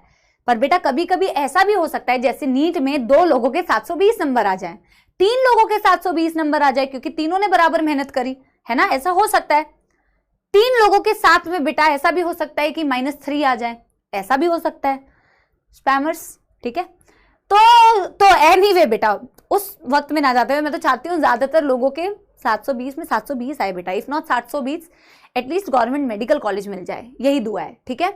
पर बेटा कभी कभी ऐसा भी हो सकता है जैसे नीट में 2 लोगों के 720 नंबर आ जाए, 3 लोगों के 720 नंबर आ जाए, क्योंकि तीनों ने बराबर मेहनत करी है ना, ऐसा हो सकता है। 3 लोगों के साथ में बेटा ऐसा भी हो सकता है कि -3 आ जाए, ऐसा भी हो सकता है, स्पैमर्स, ठीक है। तो एनीवे बेटा उस वक्त में ना जाते हुए मैं तो चाहती हूँ ज्यादातर लोगों के 720 में 720 आए बेटा, if not 720 at least government medical college मिल जाए, यही दुआ है, ठीक है।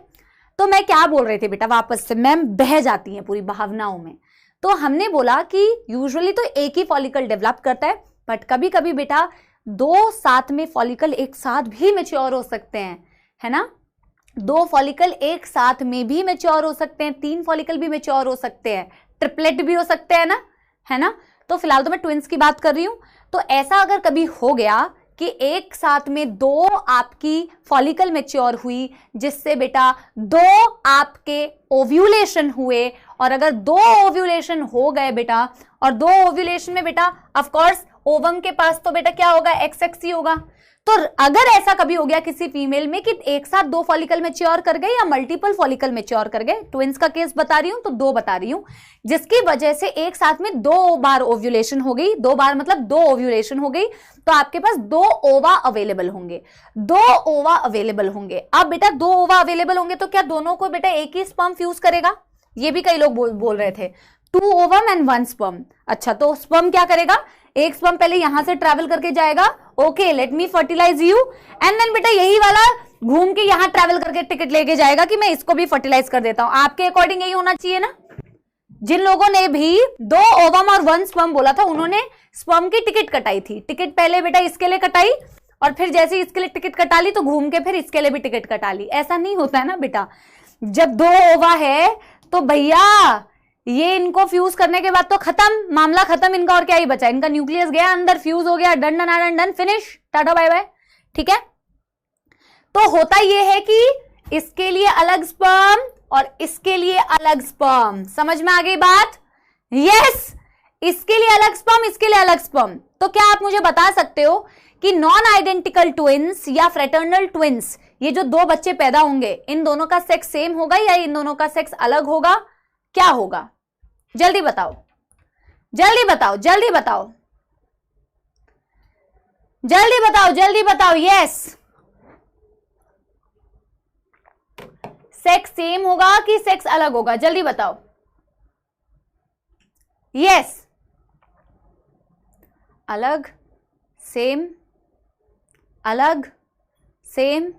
तो मैं क्या बोल रही थी बेटा, वापस से मैम बह जाती हैं पूरी भावनाओं में। तो हमने बोला कि यूजुअली तो एक ही फॉलिकल डेवलप करता है, बट कभी कभी बेटा 2 साथ में फॉलिकल एक साथ भी मैच्योर हो सकते हैं, है ना। 2 फॉलिकल एक साथ में भी मैच्योर हो सकते हैं, 3 फॉलिकल भी मैच्योर हो सकते हैं, ट्रिपलेट भी हो सकते हैं ना, है ना। तो फिलहाल तो मैं ट्विंस की बात कर रही हूं। तो ऐसा अगर कभी हो गया कि एक साथ में 2 आपकी फॉलिकल मैच्योर हुई, जिससे बेटा 2 आपके ओव्यूलेशन हुए, और अगर 2 ओव्यूलेशन हो गए बेटा, और 2 ओव्यूलेशन में बेटा ऑफ कोर्स ओवम के पास तो बेटा क्या होगा, XX ही होगा। तो अगर ऐसा कभी हो गया किसी फीमेल में कि एक साथ 2 फॉलिकल मैच्योर कर गए या मल्टीपल फॉलिकल मैच्योर कर गए, ट्विंस का केस बता रही हूं तो 2 बता रही हूं, जिसकी वजह से एक साथ में 2 बार ओव्यूलेशन हो गई, 2 बार मतलब 2 ओव्यूलेशन हो गई, तो आपके पास 2 ओवा अवेलेबल होंगे, 2 ओवा अवेलेबल होंगे। अब बेटा 2 ओवा अवेलेबल होंगे तो क्या दोनों को बेटा एक ही स्पर्म फ्यूज करेगा, ये भी कई लोग बोल रहे थे, 2 ओवम एंड 1 स्पर्म। अच्छा, तो स्पर्म क्या करेगा, एक स्पर्म पहले यहां से ट्रैवल करके जाएगा, okay let me fertilise you, and then बेटा यही वाला घूम के यहां ट्रैवल करके टिकट लेके जाएगा कि मैं इसको भी फर्टिलाइज कर देता हूं। आपके अकॉर्डिंग यही होना चाहिए ना। जिन लोगों ने भी 2 ओवम और 1 स्पर्म बोला था, उन्होंने स्पर्म की टिकट कटाई थी। टिकट पहले बेटा इसके लिए कटाई, और फिर जैसे इसके लिए टिकट कटा ली तो घूम के फिर इसके लिए भी टिकट कटा ली। ऐसा नहीं होता है ना बेटा। जब 2 ओवा है तो भैया ये इनको फ्यूज करने के बाद तो खत्म, मामला खत्म इनका, और क्या ही बचा, इनका न्यूक्लियस गया अंदर, फ्यूज हो गया, done done done done, finish, tata bye bye, ठीक है। तो होता ये है कि इसके लिए अलग स्पर्म और इसके लिए अलग स्पर्म, समझ में आ गई बात, यस, इसके लिए अलग स्पर्म, इसके लिए अलग स्पर्म। तो क्या आप मुझे बता सकते हो कि नॉन आइडेंटिकल ट्विंस या फ्रेटर्नल ट्विंस, ये जो 2 बच्चे पैदा होंगे, इन दोनों का सेक्स सेम होगा या इन दोनों का सेक्स अलग होगा, क्या होगा, जल्दी बताओ, जल्दी बताओ, जल्दी बताओ, जल्दी बताओ, जल्दी बताओ, यस, सेक्स सेम होगा कि सेक्स अलग होगा, जल्दी बताओ, यस, अलग, सेम, अलग, सेम।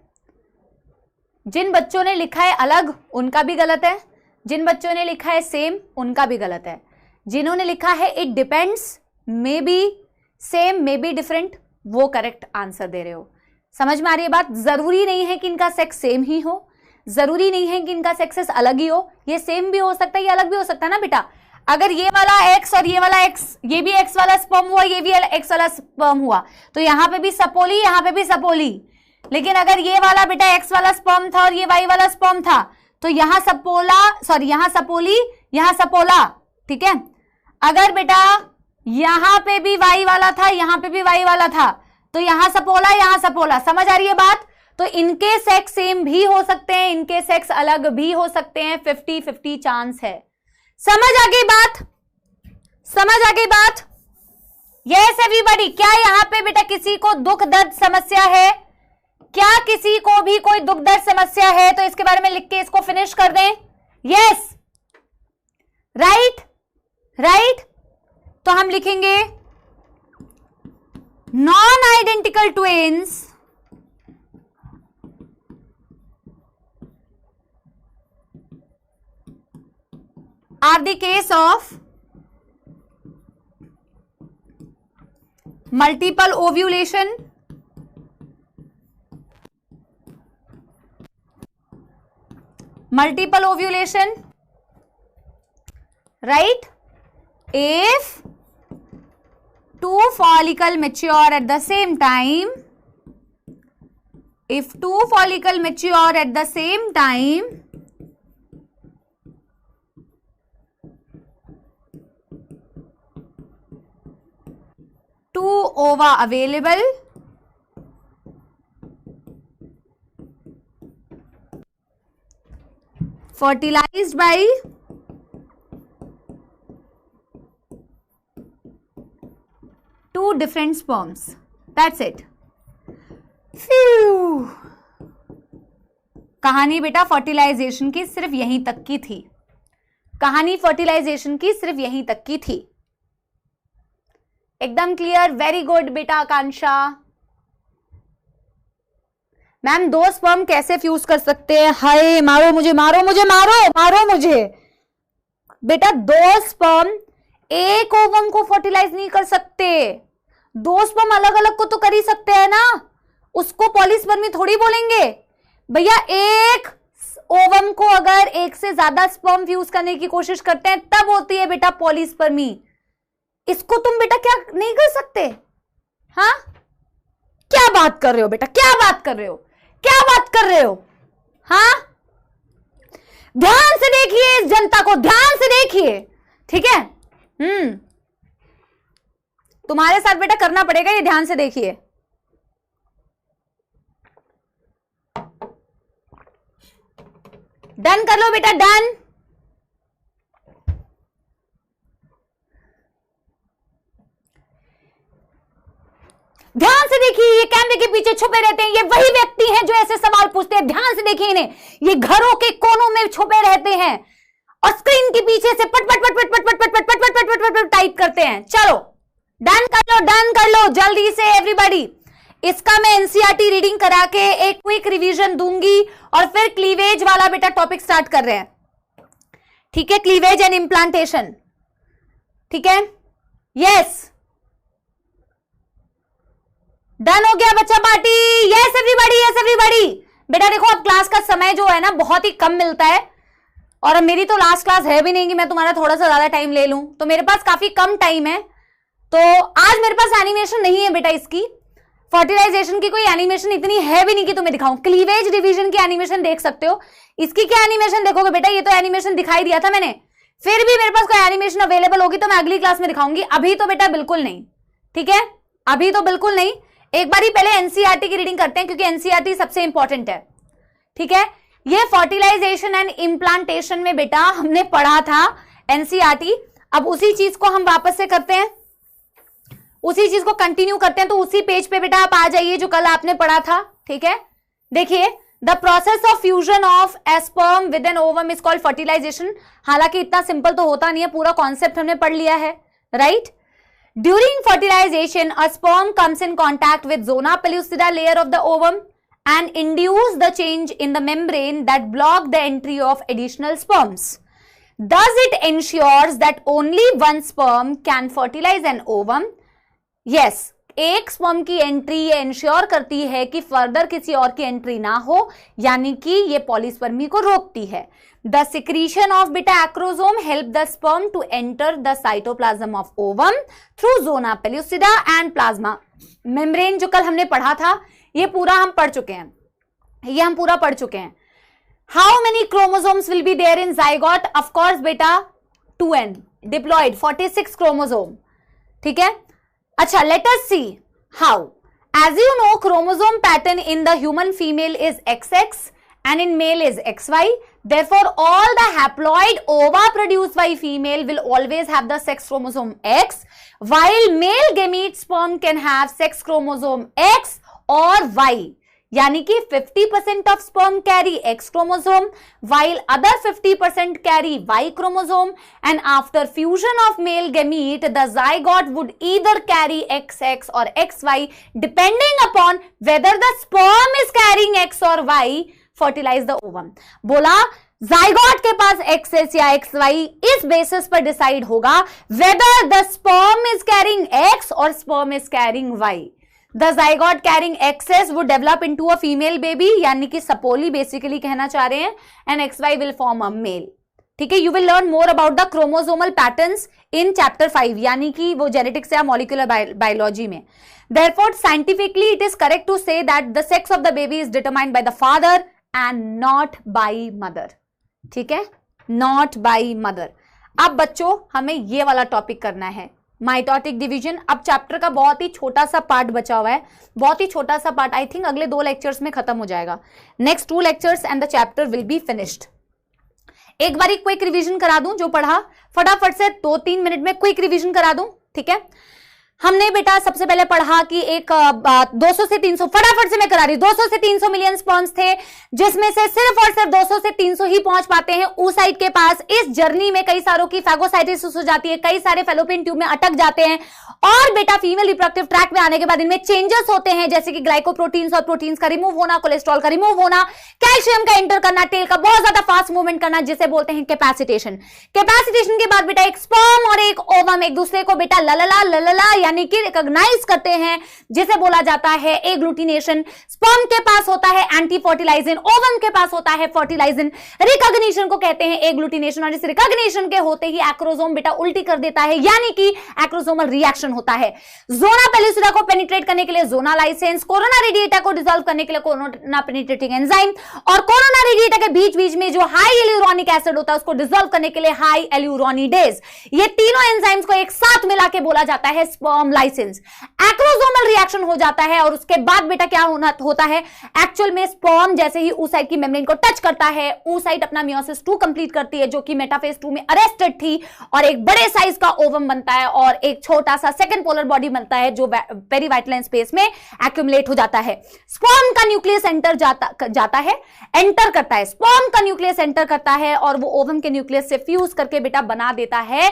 जिन बच्चों ने लिखा है अलग उनका भी गलत है, जिन बच्चों ने लिखा है सेम उनका भी गलत है, जिन्होंने लिखा है it depends, may be same, may be different, वो करेक्ट आंसर दे रहे हो। समझ में आ रही है बात। जरूरी नहीं है कि इनका सेक्स सेम ही हो, जरूरी नहीं है कि इनका सेक्सेस अलग ही हो, ये सेम भी हो सकता है, ये अलग भी हो सकता है ना बेटा। अगर ये वाला एक्स और ये वाला एक्स, ये भी एक्स वाला स्पर्म हुआ, ये भी एक्स वाला स्पर्म हुआ, तो यहां पे भी सपोली, यहां पे भी सपोली। लेकिन अगर ये वाला बेटा एक्स वाला स्पर्म था और ये वाई वाला स्पर्म था, तो यहां सपोला, सॉरी यहां सपोली, यहां सपोला, ठीक है। अगर बेटा यहां पे भी वाई वाला था, यहां पे भी वाई वाला था, तो यहां सपोला, यहां सपोला, समझ आ रही है बात। तो इनके सेक्स सेम भी हो सकते हैं, इनके सेक्स अलग भी हो सकते हैं, 50-50 चांस है। समझ आ गई बात, समझ आ गई बात। यस एवरीबॉडी, क्या यहां पे बेटा किसी को दुख दर्द समस्या है? क्या किसी को भी कोई दुख दर्द समस्या है? तो इसके बारे में लिख के इसको फिनिश कर दें। Yes, right right. तो हम लिखेंगे non identical twins are the case of multiple ovulation, right? If two follicle mature at the same time, if two follicle mature at the same time, two ova available, fertilized by two different sperms. That's it. Phew. कहानी बेटा fertilisation की सिर्फ यहीं तक की थी, कहानी fertilisation की सिर्फ यहीं तक की थी। एकदम क्लियर, वेरी गुड बेटा आकांक्षा। मैम दो स्पर्म कैसे फ्यूज कर सकते हैं? हाय मारो मुझे, मारो मुझे, मारो मारो मुझे। बेटा दो स्पर्म एक ओवम को फर्टिलाइज नहीं कर सकते, दो स्पर्म अलग अलग को तो कर ही सकते हैं ना, उसको पॉलीस्पर्मी थोड़ी बोलेंगे भैया। एक ओवम को अगर एक से ज्यादा स्पर्म फ्यूज करने की कोशिश करते हैं तब होती है बेटा पॉलीस्पर्मी। इसको तुम बेटा क्या नहीं कर सकते? हाँ, क्या बात कर रहे हो बेटा, क्या बात कर रहे हो, क्या बात कर रहे हो? हाँ, ध्यान से देखिए इस जनता को, ध्यान से देखिए, ठीक है। तुम्हारे साथ बेटा करना पड़ेगा ये, ध्यान से देखिए। डन कर लो बेटा, डन। ध्यान से देखिए, ये कैमरे के पीछे छुपे रहते हैं, ये वही व्यक्ति हैं जो ऐसे सवाल पूछते हैं। ध्यान से देखिए इन्हें, ये घरों के कोनों में छुपे रहते हैं और स्क्रीन के पीछे से पट पट पट पट पट पट पट पट पट पट पट पट टाइप करते हैं। चलो डन कर लो, डन कर लो जल्दी से एवरीबॉडी। इसका मैं एनसीईआरटी रीडिंग करा के एक क्विक रिवीजन दूंगी और फिर क्लीवेज वाला बेटा टॉपिक स्टार्ट कर रहे हैं, ठीक है। क्लीवेज एंड इम्प्लांटेशन, ठीक है। यस, डन हो गया बच्चा party. Yes everybody, yes everybody. बेटा देखो अब क्लास का समय जो है ना बहुत ही कम मिलता है, और अब मेरी तो लास्ट क्लास है भी नहीं कि मैं तुम्हारा थोड़ा सा ज्यादा टाइम ले लूं, तो मेरे पास काफी कम टाइम है। तो आज मेरे पास एनिमेशन नहीं है बेटा, इसकी फर्टिलाइजेशन की कोई एनिमेशन इतनी है भी नहीं कि तुम्हें दिखाऊं। क्लीवेज डिवीजन की एनिमेशन देख सकते हो, इसकी क्या एनिमेशन देखोगे बेटा? ये तो एनिमेशन दिखाई दिया था मैंने, फिर भी मेरे पास कोई एनिमेशन अवेलेबल होगी तो मैं अगली क्लास में दिखाऊंगी, अभी तो बेटा बिल्कुल नहीं, ठीक है, अभी तो बिल्कुल नहीं। एक बार ही पहले एनसीईआरटी की रीडिंग करते हैं क्योंकि एनसीईआरटी सबसे इंपॉर्टेंट है, ठीक है। ये फर्टिलाइजेशन एंड इम्प्लांटेशन में बेटा हमने पढ़ा था एनसीईआरटी, अब उसी चीज को हम वापस से करते हैं, उसी चीज को कंटिन्यू करते हैं। तो उसी पेज पे बेटा आप आ जाइए जो कल आपने पढ़ा था, ठीक है। देखिए, the process of fusion of a sperm with an ovum is called fertilisation. हालांकि इतना सिंपल तो होता नहीं है, पूरा कॉन्सेप्ट हमने पढ़ लिया है, right. During fertilization, a sperm comes in contact with zona pellucida layer of the ovum and induce the change in the membrane that block the entry of additional sperms. Thus, it ensures that only one sperm can fertilize an ovum. Yes, एक sperm की entry ये ensure करती है कि further किसी और की entry ना हो, यानी कि ये पॉलीस्पर्मी को रोकती है। The secretion of beta acrosome help the sperm to enter the cytoplasm of ovum through zona pellucida and plasma membrane। जो कल हमने पढ़ा था ये पूरा हम पढ़ चुके हैं, ये हम पूरा पढ़ चुके हैं। How many chromosomes will be there in zygote? Of course बेटा 2n डिप्लॉयड 46 क्रोमोसोम, ठीक है। अच्छा, let us see how. As you know, chromosome pattern in the human female is XX and in male is XY. Therefore, all the haploid ova produced by female will always have the sex chromosome X, while male gamete sperm can have sex chromosome X or Y. यानी कि 50% of sperm carry X chromosome, while other 50% carry Y chromosome, and after fusion of male gamete, the zygote would either carry XX or XY depending upon whether the sperm is carrying X or Y. Fertilise the ovum. बोला zygote के पास XS या XY इस basis पर decide होगा whether the sperm is carrying X और sperm is carrying Y। The zygote carrying XS would develop into a female baby, यानी कि सपोली बेसिकली कहना चाह रहे हैं, and XY will form a male. ठीक है, you will learn more about the chromosomal patterns in chapter 5, यानी कि वो जेनेटिक्स या मॉलिक्यूलर बायोलॉजी में। Therefore, scientifically it is correct to say that the sex of the baby is determined by the father and not by mother. ठीक है, not by mother. अब बच्चों हमें ये वाला टॉपिक करना है, माइटोटिक डिवीजन। अब चैप्टर का बहुत ही छोटा सा पार्ट बचा हुआ है, बहुत ही छोटा सा पार्ट, आई थिंक अगले 2 लेक्चर्स में खत्म हो जाएगा। Next 2 lectures and the chapter will be finished. एक बार क्विक रिवीजन करा दूं जो पढ़ा, फटाफट से 2-3 मिनट में क्विक रिवीजन करा दूं, ठीक है। हमने बेटा सबसे पहले पढ़ा कि एक 200 से 300, फटाफट से मैं करा रही हूं, 200 से 300 मिलियन स्पर्म्स थे, जिसमें से सिर्फ और सिर्फ 200 से 300 ही पहुंच पाते हैं oocyte के पास। इस जर्नी में कई सारों की फैगोसाइटोसिस हो जाती है, कई सारे फेलोपियन ट्यूब में अटक जाते हैं, और बेटा फीमेल रिप्रोडक्टिव ट्रैक में आने के बाद इनमें चेंजेस होते हैं, जैसे कि ग्लाइकोप्रोटीन्स और प्रोटीन्स का रिमूव होना, कोलेस्ट्रॉल का रिमूव होना, कैल्शियम का एंटर करना, टेल का बहुत ज्यादा फास्ट मूवमेंट करना, जिसे बोलते हैं कैपेसिटेशन। कैपेसिटेशन के बाद बेटा एक स्पर्म और एक ओवम एक दूसरे को बेटा ललला यानी कि रिकॉग्नाइज करते हैं, जिसे बोला जाता है एग्लूटिनेशन। स्पर्म के पास होता है एंटी फर्टिलाइजिन, ओवम के पास होता है फर्टिलाइजिन। रिकॉग्निशन को कहते हैं एग्लूटिनेशन, और इस रिकॉग्निशन के होते ही एक्रोसोम बेटा उल्टी कर देता है, यानी कि एक्रोसोमल रिएक्शन होता है। जोना पेलिसुरा को पेनिट्रेट करने के लिए जोना लाइसेंस, कोरोना रेडिएटा को डिसॉल्व करने के लिए कोरोना पेनिट्रेटिंग एंजाइम, और कोरोना रेडिएटा के बीच बीच में जो हाई एल्यूरोनिक एसिड होता है उसको डिसॉल्व करने के लिए हाई एल्यूरोनिडेज। ये तीनों एंजाइम्स को एक साथ मिला के बोला जाता है स्पर्म लाइसेंस। एक्रोसोमल रिएक्शन हो जाता है, और उसके बाद बेटा क्या होता है, एक्चुअल में स्पर्म जैसे ही oocyte की मेम्ब्रेन को टच करता है, oocyte अपना मियोसिस 2 कंप्लीट करती है, जो कि मेटाफेज 2 में अरेस्टेड थी, और एक बड़े साइज का ओवम बनता है, और एक छोटा सा सेकंड पोलर बॉडी बनता है, जो पेरीवाइटलाइन स्पेस में एक्यूमुलेट हो जाता है। स्पर्म का न्यूक्लियस एंटर करता है, स्पर्म का न्यूक्लियस एंटर करता है, और वो ओवम के न्यूक्लियस से फ्यूज करके बेटा बना देता है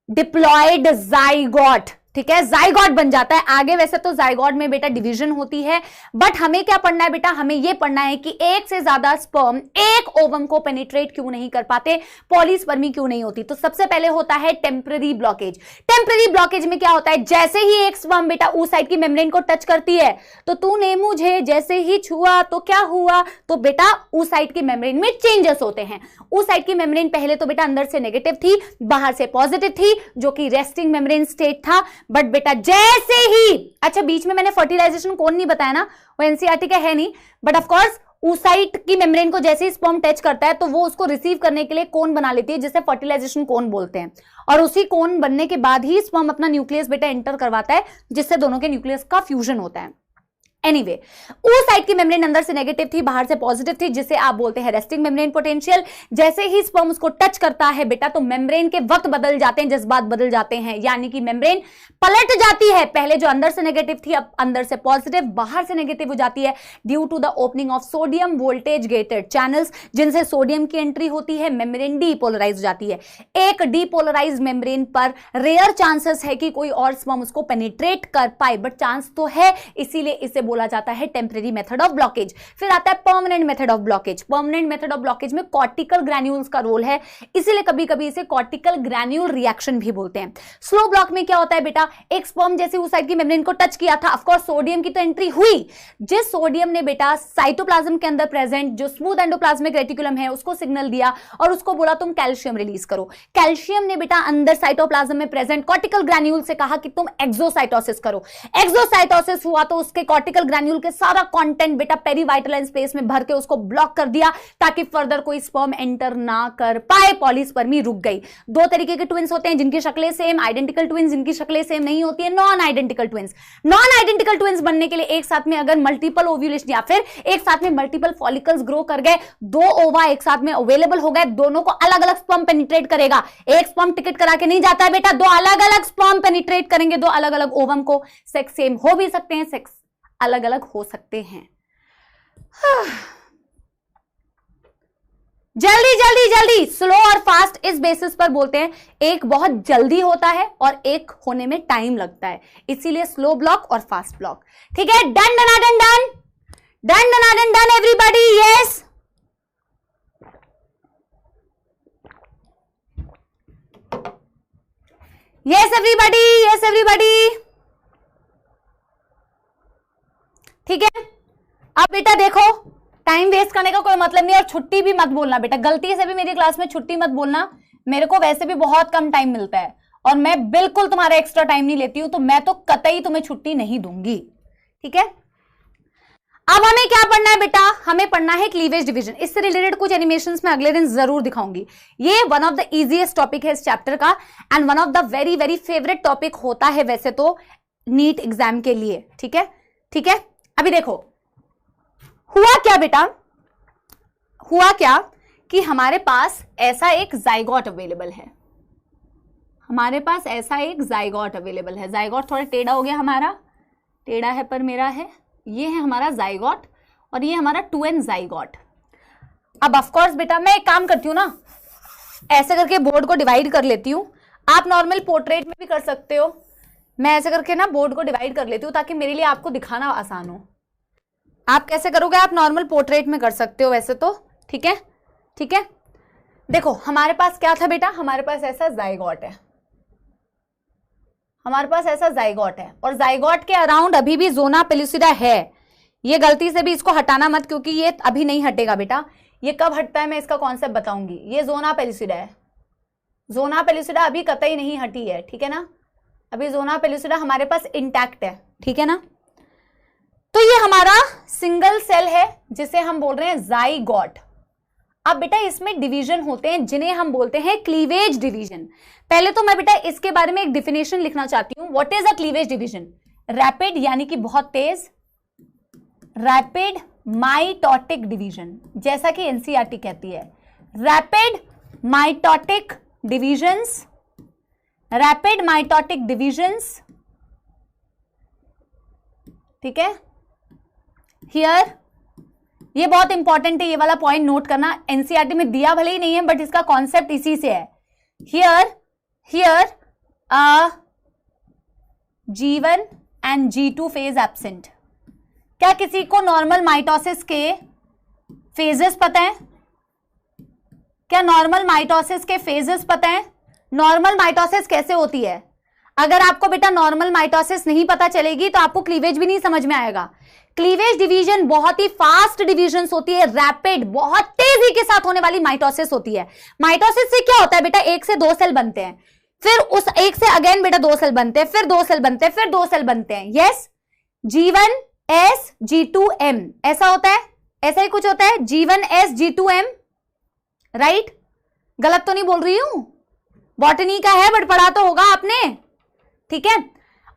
डिप्लॉयड जाइगोट। ठीक है, जाइगोट बन जाता है। आगे वैसे तो जाइगोट में बेटा डिवीजन होती है, बट हमें क्या पढ़ना है बेटा, हमें यह पढ़ना है कि एक से ज्यादा स्पर्म एक ओवम को पेनिट्रेट क्यों नहीं कर पाते, पॉलीस्पर्मी क्यों नहीं होती। तो सबसे पहले होता है टेम्पररी ब्लॉकेज। टेम्पररी ब्लॉकेज में क्या होता है, जैसे ही एक स्पर्म बेटा oocyte की मेम्ब्रेन को टच करती है, तो तूने मुझे जैसे ही छुआ तो क्या हुआ, तो बेटा oocyte की मेम्ब्रेन में चेंजेस होते हैं। oocyte की मेम्ब्रेन पहले तो बेटा अंदर से नेगेटिव थी, बाहर से पॉजिटिव थी, जो कि रेस्टिंग मेम्ब्रेन स्टेट था। बट बेटा जैसे ही, अच्छा बीच में मैंने फर्टिलाइजेशन कौन नहीं बताया ना, वो एनसीईआरटी का है नहीं, बट ऑफ कोर्स oocyte की मेम्ब्रेन को जैसे ही स्पर्म टच करता है तो वो उसको रिसीव करने के लिए कोन बना लेती है, जिसे फर्टिलाइजेशन कोन बोलते हैं, और उसी कोन बनने के बाद ही स्पर्म अपना न्यूक्लियस बेटा एंटर करवाता है, जिससे दोनों के न्यूक्लियस का फ्यूजन होता है। एनीवे, oocyte की मेम्ब्रेन अंदर से नेगेटिव थी, बाहर से पॉजिटिव थी, जिसे आप बोलते हैं रेस्टिंग मेम्ब्रेन पोटेंशियल। जैसे ही स्पर्म उसको टच करता है बेटा, तो मेम्ब्रेन के वक्त बदल जाते हैं, जज्बात बदल जाते हैं, यानी कि मेम्ब्रेन पलट जाती है। पहले जो अंदर से नेगेटिव थी, अब अंदर से पॉजिटिव, बाहर से नेगेटिव हो जाती है, due to the opening of sodium voltage gated channels, जिनसे सोडियम की एंट्री होती है, मेम्ब्रेन डीपोलराइज हो जाती है। एक डीपोलराइज मेम्ब्रेन पर रेयर चांसेस है कि कोई और स्पर्म उसको पेनिट्रेट कर पाए, बट चांस तो है, इसीलिए इसे बोला जाता है टेम्परेरी मेथड ऑफ ब्लॉकेज। फिर आता है permanent method of blockage. Permanent method of blockage में कॉर्टिकल ग्रैन्यूल्स का रोल है, इसीलिए कभी कभी इसे कॉर्टिकल ग्रैन्यूल रिएक्शन भी बोलते हैं। स्लो ब्लॉक में क्या होता है बेटा, एक स्पर्म जैसे oocyte की मेम्ब्रेन को टच किया था, ऑफ कोर्स सोडियम की तो एंट्री हुई, जिस सोडियम ने बेटा साइटोप्लाज्म के अंदर प्रेजेंट जो स्मूथ एंडोप्लाज्मिक रेटिकुलम है उसको सिग्नल दिया, और उसको बोला तुम कैल्शियम रिलीज करो। कैल्शियम ने बेटा अंदर साइटोप्लाज्म में प्रेजेंट कॉर्टिकल ग्रैन्यूल से कहा कि तुम एक्सोसाइटोसिस करो। एक्सोसाइटोसिस हुआ तो उसके कॉर्टिकल कॉर्टिकल ग्रैन्यूल के सारा कंटेंट बेटा पेरीवाइटल स्पेस में भर के उसको ब्लॉक कर दिया ताकि फर्दर कोई स्पर्म एंटर ना कर पाए, पॉलीस्पर्मी रुक गई। दो तरीके के ट्विंस होते हैं जिनकी शक्लें सेम, आइडेंटिकल ट्विंस जिनकी शक्लें सेम नहीं होती है, non identical twins. Non identical twins बनने के लिए एक साथ में अगर मल्टीपल ओव्यूलेशन या फिर एक साथ में मल्टीपल फॉलिकल्स ग्रो कर गए, दो ओवा एक साथ में अवेलेबल हो गए, दोनों को अलग अलग स्पर्म पेनिट्रेट करेगा। एक स्पर्म टिकट करा के नहीं जाता है बेटा, दो अलग अलग स्पर्म पेनिट्रेट करेंगे दो अलग अलग ओवम को। सेक्स सेम हो भी सकते हैं, सेक्स अलग अलग हो सकते हैं। जल्दी जल्दी जल्दी, स्लो और फास्ट इस बेसिस पर बोलते हैं, एक बहुत जल्दी होता है और एक होने में टाइम लगता है, इसीलिए स्लो ब्लॉक और फास्ट ब्लॉक। ठीक है, done done done done done done done done everybody, yes yes everybody, yes everybody. ठीक है, अब बेटा देखो, टाइम वेस्ट करने का कोई मतलब नहीं, और छुट्टी भी मत बोलना बेटा, गलती से भी मेरी क्लास में छुट्टी मत बोलना। मेरे को वैसे भी बहुत कम टाइम मिलता है और मैं बिल्कुल तुम्हारा एक्स्ट्रा टाइम नहीं लेती हूं, तो मैं तो कतई तुम्हें छुट्टी नहीं दूंगी। ठीक है, अब हमें क्या पढ़ना है बेटा, हमें पढ़ना है क्लीवेज डिवीजन। इससे रिलेटेड कुछ एनिमेशंस मैं अगले दिन जरूर दिखाऊंगी। ये one of the easiest topic है इस चैप्टर का and one of the very very favourite topic होता है वैसे तो नीट एग्जाम के लिए। ठीक है, ठीक है, अभी देखो हुआ क्या बेटा, हुआ क्या कि हमारे पास ऐसा एक जाइगोट अवेलेबल है, हमारे पास ऐसा एक जाइगोट अवेलेबल है। जाइगोट थोड़ा टेढ़ा हो गया हमारा, टेढ़ा है पर मेरा है, ये है हमारा जाइगोट और ये हमारा 2n जाइगोट। अब ऑफ कोर्स बेटा मैं एक काम करती हूँ ना, ऐसे करके बोर्ड को डिवाइड कर लेती हूँ, आप नॉर्मल पोर्ट्रेट में भी कर सकते हो, मैं ऐसे करके ना बोर्ड को डिवाइड कर लेती हूँ ताकि मेरे लिए आपको दिखाना आसान हो। आप कैसे करोगे, आप नॉर्मल पोर्ट्रेट में कर सकते हो वैसे तो। ठीक है, ठीक है, देखो हमारे पास क्या था बेटा, हमारे पास ऐसा जाइगोट है, हमारे पास ऐसा जाइगोट है और जाइगोट के अराउंड अभी भी जोना पेलुसिडा है। ये गलती से भी इसको हटाना मत क्योंकि ये अभी नहीं हटेगा बेटा, ये कब हटता है मैं इसका कॉन्सेप्ट बताऊंगी। ये जोना पेलुसिडा है, जोना पेलुसिडा अभी कतई नहीं हटी है। ठीक है ना, अभी जोना पेलुसिडा हमारे पास इंटैक्ट है। ठीक है ना, तो ये हमारा सिंगल सेल है जिसे हम बोल रहे हैं जाइगोट। अब बेटा इसमें डिवीजन होते हैं जिन्हें हम बोलते हैं क्लीवेज डिवीजन। पहले तो मैं बेटा इसके बारे में एक डिफिनेशन लिखना चाहती हूं। What is a cleavage division? Rapid यानी कि बहुत तेज, रैपिड माइटोटिक डिवीजन, जैसा कि एनसीईआरटी कहती है, rapid mitotic divisions, rapid mitotic divisions. ठीक है, हियर ये बहुत इंपॉर्टेंट है, ये वाला पॉइंट नोट करना, एनसीईआरटी में दिया भले ही नहीं है बट इसका कॉन्सेप्ट इसी से है। Here G1 and G2 phase absent. क्या किसी को नॉर्मल माइटोसिस के फेजेस पता है? क्या नॉर्मल माइटोसिस के फेजेस पता है? नॉर्मल माइटोसिस कैसे होती है? अगर आपको बेटा नॉर्मल माइटोसिस नहीं पता चलेगी तो आपको क्लीवेज भी नहीं समझ में आएगा। क्लीवेज डिवीजन बहुत ही फास्ट डिवीजन होती है, रैपिड बहुत तेजी के साथ होने वाली माइटोसिस होती है। माइटोसिस से क्या होता है बेटा, एक से दो सेल बनते हैं, फिर उस एक से अगेन बेटा दो सेल बनते हैं, फिर दो सेल बनते हैं, फिर दो सेल बनते हैं। यस, G1S G2M ऐसा होता है, ऐसा ही कुछ होता है, G1S G2M, राइट? गलत तो नहीं बोल रही हूं, बॉटनी का है बट पढ़ा तो होगा आपने। ठीक है,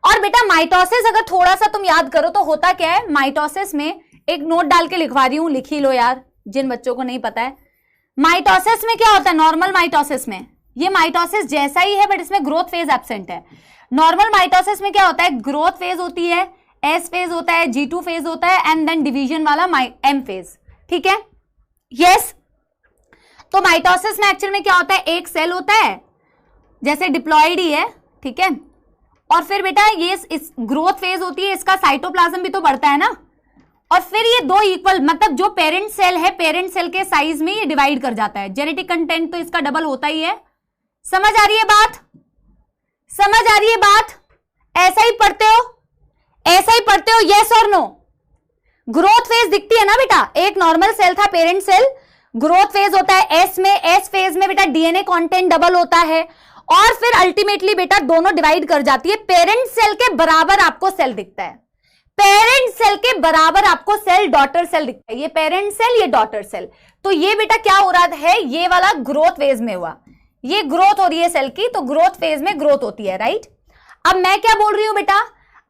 और बेटा माइटोसिस अगर थोड़ा सा तुम याद करो तो होता क्या है, माइटोसिस में एक नोट डाल के लिखवा रही हूं, लिख ही लो यार जिन बच्चों को नहीं पता है। माइटोसिस में क्या होता है, नॉर्मल माइटोसिस में ये माइटोसिस जैसा ही है बट इसमें ग्रोथ फेज एब्सेंट है। नॉर्मल माइटोसिस में क्या होता है, ग्रोथ फेज होती है, एस फेज होता है, G2 फेज होता है एंड देन डिवीजन वाला M फेज। ठीक है, यस। तो माइटोसिस में एक्चुअल में क्या होता है, एक सेल होता है जैसे डिप्लॉयड ही है, ठीक है, और फिर बेटा ये इस ग्रोथ फेज होती है, इसका साइटोप्लाज्म भी तो बढ़ता है ना, और फिर ये दो इक्वल मतलब जो पेरेंट सेल है, पेरेंट सेल के साइज में ये डिवाइड कर जाता है। जेनेटिक कंटेंट तो इसका डबल होता ही है। समझ आ रही है बात? समझ आ रही है बात? ऐसा ही पढ़ते हो, ऐसा ही पढ़ते हो, यस और नो? ग्रोथ फेज दिखती है ना बेटा, एक नॉर्मल सेल था पेरेंट सेल, ग्रोथ फेज होता है एस में, एस फेज में बेटा डीएनए कंटेंट डबल होता है और फिर अल्टीमेटली बेटा दोनों डिवाइड कर जाती है, पेरेंट सेल के बराबर आपको सेल दिखता है। पेरेंट सेल के बराबर आपको सेल डॉटर सेल दिखता है, ये पेरेंट सेल ये डॉटर सेल। तो ये बेटा क्या हो रहा है, ये वाला ग्रोथ फेज में हुआ, ये ग्रोथ हो रही है सेल की, तो ग्रोथ फेज में ग्रोथ होती है, राइट। अब मैं क्या बोल रही हूं बेटा,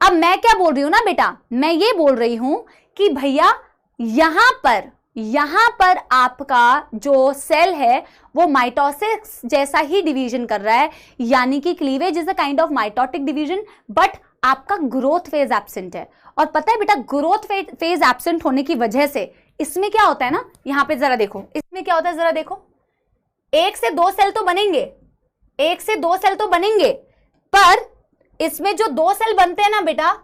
अब मैं क्या बोल रही हूं ना बेटा, मैं ये बोल रही हूं कि भैया यहां पर आपका जो सेल है वो माइटोसिस जैसा ही डिवीजन कर रहा है, यानी कि cleavage is a kind of mitotic division, but आपका ग्रोथ फेज एब्सेंट है। और पता है बेटा, ग्रोथ फेज एब्सेंट होने की वजह से इसमें क्या होता है ना, यहां पे जरा देखो, इसमें क्या होता है जरा देखो, 1 से 2 सेल तो बनेंगे, 1 से 2 सेल तो बनेंगे, पर इसमें जो 2 सेल बनते हैं ना बेटा,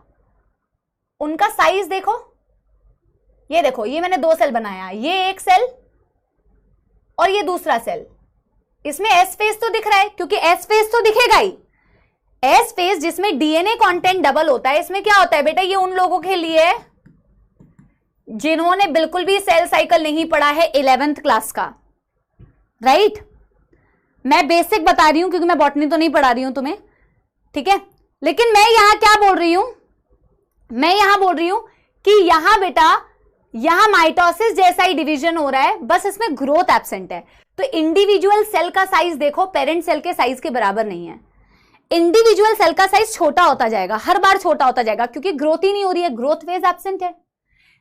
उनका साइज देखो, ये देखो, ये मैंने 2 सेल बनाया, ये एक सेल और ये दूसरा सेल, इसमें एस फेज तो दिख रहा है, क्योंकि एस फेज तो दिखेगा ही। एस फेज जिसमें डीएनए कंटेंट डबल होता है, इसमें क्या होता है बेटा, ये उन लोगों के लिए जिन्होंने बिल्कुल भी सेल साइकिल नहीं पढ़ा है 11th क्लास का, राइट। मैं बेसिक बता रही हूं क्योंकि मैं बॉटनी तो नहीं पढ़ा रही हूं तुम्हें, ठीक है। लेकिन मैं यहां क्या बोल रही हूं, मैं यहां बोल रही हूं कि यहां बेटा, यहां माइटोसिस जैसा ही डिवीजन हो रहा है, बस इसमें ग्रोथ एब्सेंट है। तो इंडिविजुअल सेल का साइज देखो पेरेंट सेल के साइज के बराबर नहीं है, इंडिविजुअल सेल का साइज छोटा होता जाएगा, हर बार छोटा होता जाएगा, क्योंकि ग्रोथ ही नहीं हो रही है, ग्रोथ फेज एब्सेंट है।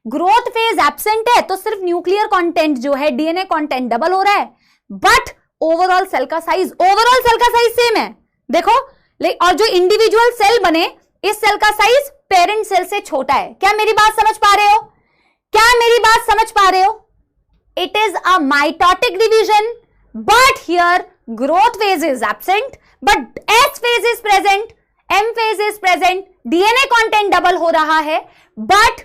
ग्रोथ फेज एब्सेंट है तो सिर्फ न्यूक्लियर कंटेंट जो है, डीएनए कंटेंट डबल हो रहा है, बट ओवरऑल सेल का साइज सेम है, देखो। और जो इंडिविजुअल सेल बने, इस सेल का साइज पेरेंट सेल से छोटा है। क्या मेरी बात समझ पा रहे हो, क्या मेरी बात समझ पा रहे हो? It is a mitotic division, but here growth phase is absent, but S phase is present, M phase is present, DNA content double हो रहा है, बट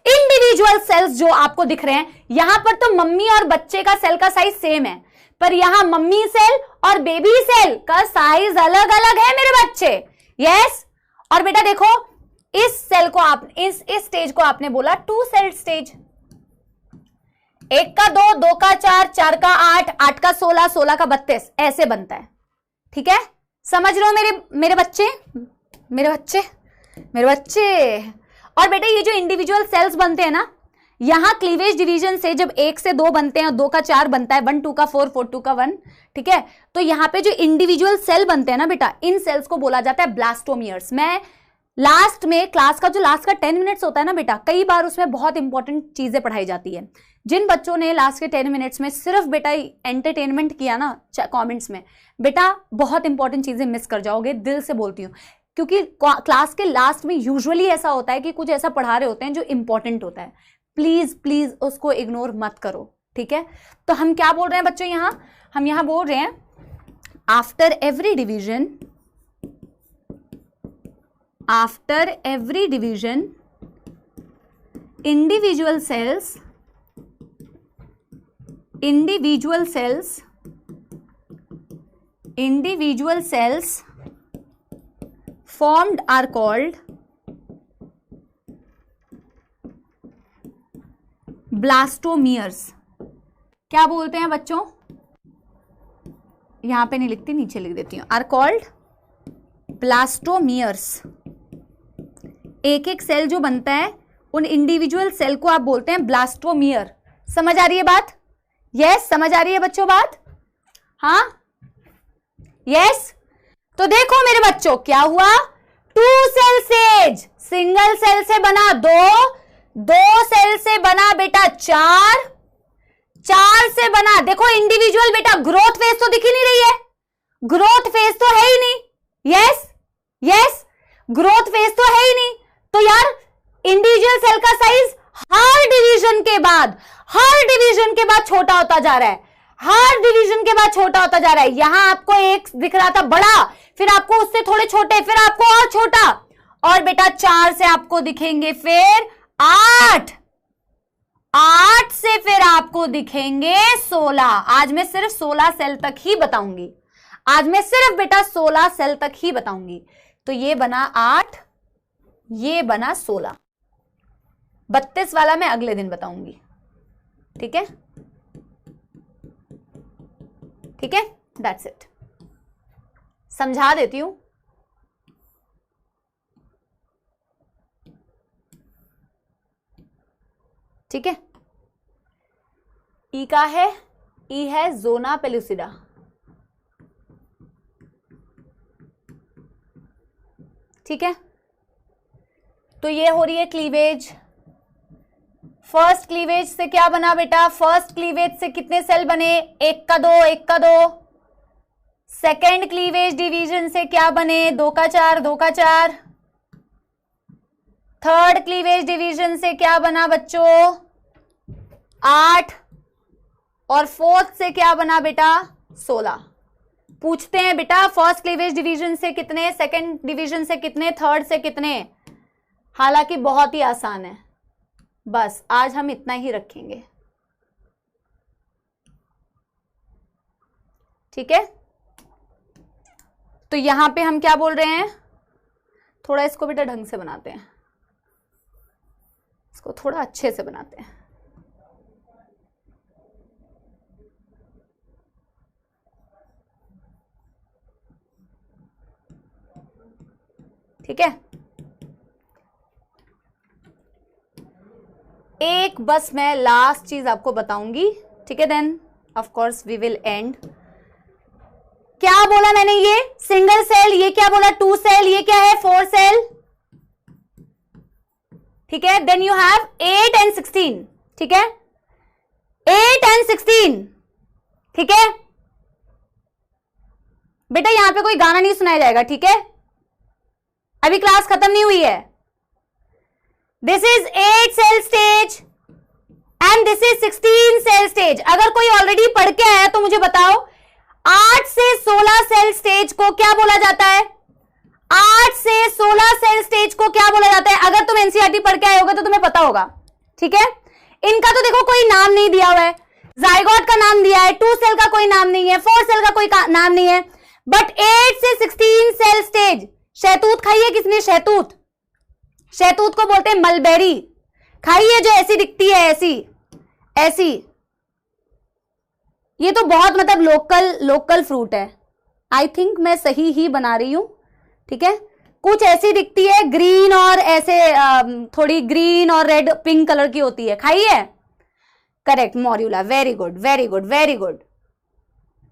इंडिविजुअल सेल्स जो आपको दिख रहे हैं, यहां पर तो मम्मी और बच्चे का सेल का साइज सेम है, पर यहां मम्मी सेल और बेबी सेल का साइज अलग अलग है मेरे बच्चे, यस। और बेटा देखो, इस सेल को आप इस स्टेज को आपने बोला 2 सेल स्टेज, 1 का 2, 2 का 4, 4 का 8, 8 का 16, 16 का 32, ऐसे बनता है, ठीक है। समझ रहे हो मेरे बच्चे, मेरे बच्चे, मेरे बच्चे। और बेटा ये जो इंडिविजुअल सेल्स बनते हैं ना, यहां क्लीवेज डिवीजन से जब 1 से 2 बनते हैं, 2 का 4 बनता है, 1 2 का 4, 4 2 का 1, ठीक है। तो यहां पे जो इंडिविजुअल सेल बनते हैं ना बेटा, इन सेल्स को बोला जाता है ब्लास्टोमियर्स। मैं लास्ट में क्लास का जो लास्ट का 10 मिनट्स होता है ना बेटा, कई बार उसमें बहुत इंपॉर्टेंट चीजें पढ़ाई जाती है। जिन बच्चों ने लास्ट के 10 मिनट्स में सिर्फ बेटा एंटरटेनमेंट किया ना कमेंट्स में, बेटा बहुत इंपॉर्टेंट चीजें मिस कर जाओगे, दिल से बोलती हूँ, क्योंकि क्लास के लास्ट में यूजुअली ऐसा होता है कि कुछ ऐसा पढ़ा रहे होते हैं जो इंपॉर्टेंट होता है। प्लीज प्लीज उसको इग्नोर मत करो, ठीक है। तो हम क्या बोल रहे हैं बच्चों, हम यहां बोल रहे हैं, after every division, after every division individual cells formed are called blastomeres. क्या बोलते हैं बच्चों, यहां पे नहीं लिखती, नीचे लिख देती हूं, आर कॉल्ड ब्लास्टोमियर्स। एक एक सेल जो बनता है, उन इंडिविजुअल सेल को आप बोलते हैं ब्लास्टोमियर। समझ आ रही है बात? यस, समझ आ रही है बच्चों बात? हाँ, यस। तो देखो मेरे बच्चों, क्या हुआ, 2 सेल स्टेज, सिंगल सेल से बना 2 सेल से बना बेटा 4 से बना, देखो इंडिविजुअल बेटा, ग्रोथ फेज तो दिख ही नहीं रही है, ग्रोथ फेज तो है ही नहीं, यस यस, ग्रोथ फेज तो है ही नहीं। तो यार इंडिविजुअल सेल का साइज हर डिवीजन के बाद छोटा होता जा रहा है, हर डिवीजन के बाद छोटा होता जा रहा है। यहां आपको एक दिख रहा था बड़ा, फिर आपको उससे थोड़े छोटे, फिर आपको और छोटा, और बेटा 4 से आपको दिखेंगे फिर 8 से फिर आपको दिखेंगे 16। आज मैं सिर्फ 16 सेल तक ही बताऊंगी, आज मैं सिर्फ बेटा 16 सेल तक ही बताऊंगी। तो ये बना 8, ये बना 16, 32 वाला मैं अगले दिन बताऊंगी, ठीक है, ठीक है, दैट्स इट। समझा देती हूं, ठीक है। ई का है, ई है जोना पेलुसिडा। ठीक है, तो ये हो रही है क्लीवेज। फर्स्ट क्लीवेज से क्या बना बेटा? फर्स्ट क्लीवेज से कितने सेल बने? एक का दो, एक का दो। सेकेंड क्लीवेज डिवीजन से क्या बने? दो का चार, दो का चार। थर्ड क्लीवेज डिवीजन से क्या बना बच्चों? 8। और फोर्थ से क्या बना बेटा? 16। पूछते हैं बेटा फर्स्ट क्लीवेज डिवीजन से कितने, सेकेंड डिवीजन से कितने, थर्ड से कितने। हालांकि बहुत ही आसान है, बस आज हम इतना ही रखेंगे। ठीक है, तो यहां पे हम क्या बोल रहे हैं? थोड़ा इसको बेटा ढंग से बनाते हैं, इसको थोड़ा अच्छे से बनाते हैं। ठीक है, एक बस मैं लास्ट चीज आपको बताऊंगी। ठीक है, then of course we will end. क्या बोला मैंने? ये सिंगल सेल, ये क्या बोला? 2 सेल, ये क्या है? 4 सेल। ठीक है, देन यू हैव 8 and 16। ठीक है, 8 and 16। ठीक है बेटा, यहां पे कोई गाना नहीं सुनाया जाएगा। ठीक है, अभी क्लास खत्म नहीं हुई है। This is 8 cell stage and this is 16 cell stage. अगर कोई ऑलरेडी पढ़ के आया तो मुझे बताओ, 8 से 16 सेल स्टेज को क्या बोला जाता है? 8 से 16 सेल स्टेज को क्या बोला जाता है? अगर तुम एनसीईआरटी पढ़ के आए होगे तो तुम्हें पता होगा। ठीक है, इनका तो देखो कोई नाम नहीं दिया हुआ है। जाइगोट का नाम दिया है, 2 सेल का कोई नाम नहीं है, 4 सेल का कोई नाम नहीं है, बट 8 से 16 सेल स्टेज। शहतूत खाई है किसने? शहतूत, शहतूत को बोलते हैं मलबेरी। खाई है जो ऐसी दिखती है, ऐसी ऐसी। ये तो बहुत मतलब लोकल फ्रूट है। आई थिंक मैं सही ही बना रही हूं। ठीक है, कुछ ऐसी दिखती है, ग्रीन और ऐसे थोड़ी ग्रीन और रेड पिंक कलर की होती है। खाई है? Correct, morula. Very good, very good, very good.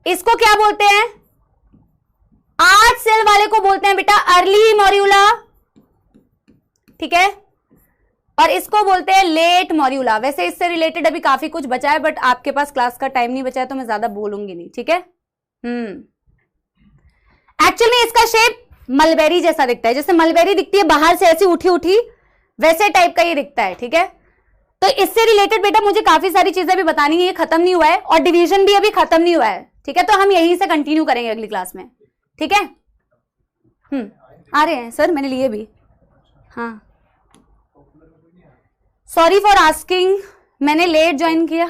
इसको क्या बोलते हैं? 8 सेल वाले को बोलते हैं बेटा अर्ली मोरियोला। ठीक है, और इसको बोलते हैं लेट मोरियोला। वैसे इससे रिलेटेड अभी काफी कुछ बचा है, बट आपके पास क्लास का टाइम नहीं बचा है तो मैं ज्यादा बोलूंगी नहीं। ठीक है, एक्चुअली इसका शेप मलबेरी जैसा दिखता है। जैसे मलबेरी दिखती है बाहर से ऐसी उठी उठी, वैसे टाइप का ये दिखता है। ठीक है, तो इससे रिलेटेड बेटा मुझे काफी सारी चीजें भी बतानी है। ये खत्म नहीं हुआ है और डिवीजन भी अभी खत्म नहीं हुआ है। ठीक है, तो हम यहीं से कंटिन्यू करेंगे अगली क्लास में। ठीक है, आ रहे हैं सर, मैंने लिए भी। हाँ, सॉरी फॉर आस्किंग, मैंने लेट ज्वाइन किया।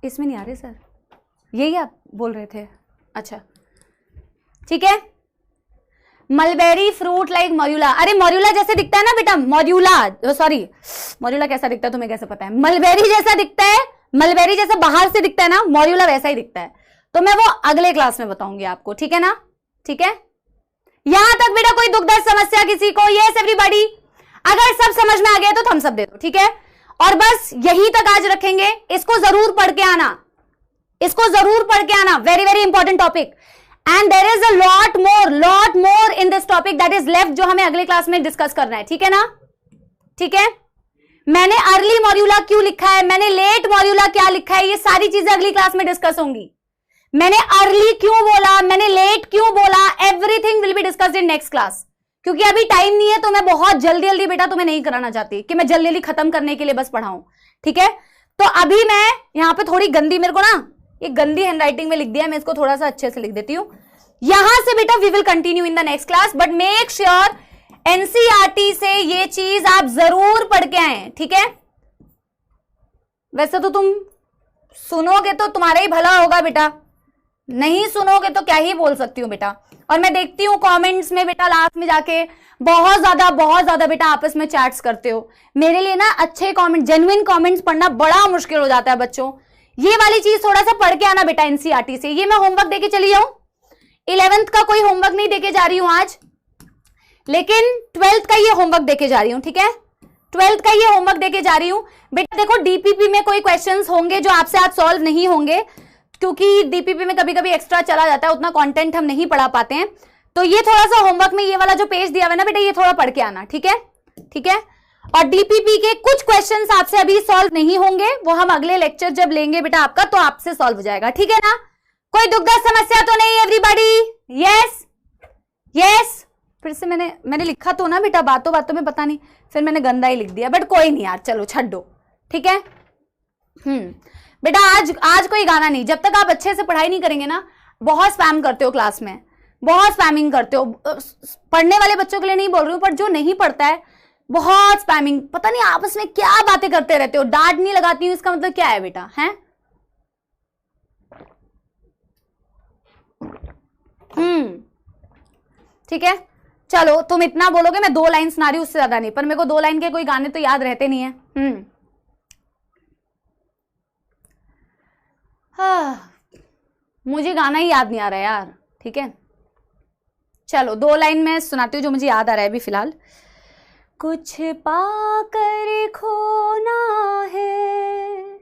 इसमें नहीं आ रहे सर, यही आप बोल रहे थे? अच्छा ठीक है, मलबेरी फ्रूट लाइक मोरियोला। अरे मोरियोला जैसे दिखता है ना बेटा, मोरियोला, सॉरी मोरियोला कैसा दिखता है तुम्हें कैसे पता है? मलबेरी जैसा दिखता है, मलबेरी जैसा बाहर से दिखता है ना, मोरियोला वैसा ही दिखता है। तो मैं वो अगले क्लास में बताऊंगी आपको। ठीक है ना? ठीक है, यहां तक बेटा कोई दुख दर्द समस्या किसी को? यस एवरीबॉडी, अगर सब समझ में आ गया तो थम्स अप दे दो। ठीक है, और बस यही तक आज रखेंगे। इसको जरूर पढ़ के आना, इसको जरूर पढ़ के आना। Very very important topic, and there is a lot more in this topic that is left, जो हमें अगले क्लास में डिस्कस करना है। ठीक है ना? ठीक है, मैंने अर्ली मोरियोला क्यों लिखा है, मैंने लेट मोरियोला क्या लिखा है, ये सारी चीजें अगली क्लास में डिस्कस होंगी। मैंने अर्ली क्यों बोला, मैंने लेट क्यों बोला, everything will be discussed in next class. क्योंकि अभी टाइम नहीं है तो मैं बहुत जल्दी जल्दी बेटा तुम्हें नहीं कराना चाहती कि मैं जल्दी जल्दी खत्म करने के लिए बस पढ़ाऊं। ठीक है, तो अभी मैं यहां पे थोड़ी गंदी, मेरे को ना ये गंदी हैंडराइटिंग में लिख दिया, मैं इसको थोड़ा सा अच्छे से लिख देती हूं। यहां से बेटा we will continue in the next class, but make sure NCERT से ये चीज आप जरूर पढ़ के आए। ठीक है, वैसे तो तुम सुनोगे तो तुम्हारा ही भला होगा बेटा, नहीं सुनोगे तो क्या ही बोल सकती हूँ बेटा। और मैं देखती हूँ कमेंट्स में बेटा लास्ट में जाके बहुत ज्यादा बेटा आपस में चैट्स करते हो। मेरे लिए ना अच्छे कमेंट, जेन्युइन कमेंट्स पढ़ना बड़ा मुश्किल हो जाता है बच्चों। ये वाली चीज थोड़ा सा पढ़ के आना बेटा एनसीईआरटी से। ये मैं होमवर्क देके चली जाऊं, 11th का कोई होमवर्क नहीं देके जा रही हूं आज, लेकिन 12th का ये होमवर्क देके जा रही हूं। ठीक है, 12th का ये होमवर्क देके जा रही हूं बेटा। देखो डीपीपी में कोई क्वेश्चंस होंगे जो आपसे आज सॉल्व नहीं होंगे, क्योंकि डीपीपी में कभी कभी एक्स्ट्रा चला जाता है, उतना कंटेंट हम नहीं पढ़ा पाते हैं। तो ये थोड़ा सा होमवर्क में ये वाला जो पेज दिया हुआ है ना बेटा, ये थोड़ा पढ़ के आना, ठीक है, ठीक है। और डीपीपी के कुछ क्वेश्चंस आपसे अभी सॉल्व नहीं होंगे, वो हम अगले लेक्चर जब लेंगे बेटा आपका, तो आपसे सॉल्व हो जाएगा, ठीक है ना। कोई दुखद समस्या तो नहीं एवरीबॉडी? Yes yes. फिर से मैंने लिखा तो ना बेटा, बातों बातों में पता नहीं फिर मैंने गंदा ही लिख दिया, बट कोई नहीं यार, चलो छड्डो, ठीक है। बेटा आज कोई गाना नहीं, जब तक आप अच्छे से पढ़ाई नहीं करेंगे ना। बहुत स्पैम करते हो क्लास में, बहुत स्पैमिंग करते हो। पढ़ने वाले बच्चों के लिए नहीं बोल रही हूँ, पर जो नहीं पढ़ता है बहुत स्पैमिंग, पता नहीं आपस में क्या बातें करते रहते हो। डांट नहीं लगाती हूँ इसका मतलब क्या है बेटा, है? ठीक है, चलो तुम इतना बोलोगे, मैं 2 लाइन सुना रही हूँ, उससे ज्यादा नहीं, पर मेरे को 2 लाइन के कोई गाने तो याद रहते नहीं है। मुझे गाना ही याद नहीं आ रहा है यार, ठीक है। चलो 2 लाइन में सुनाती हूँ जो मुझे याद आ रहा है अभी फिलहाल। कुछ पाकर खोना है,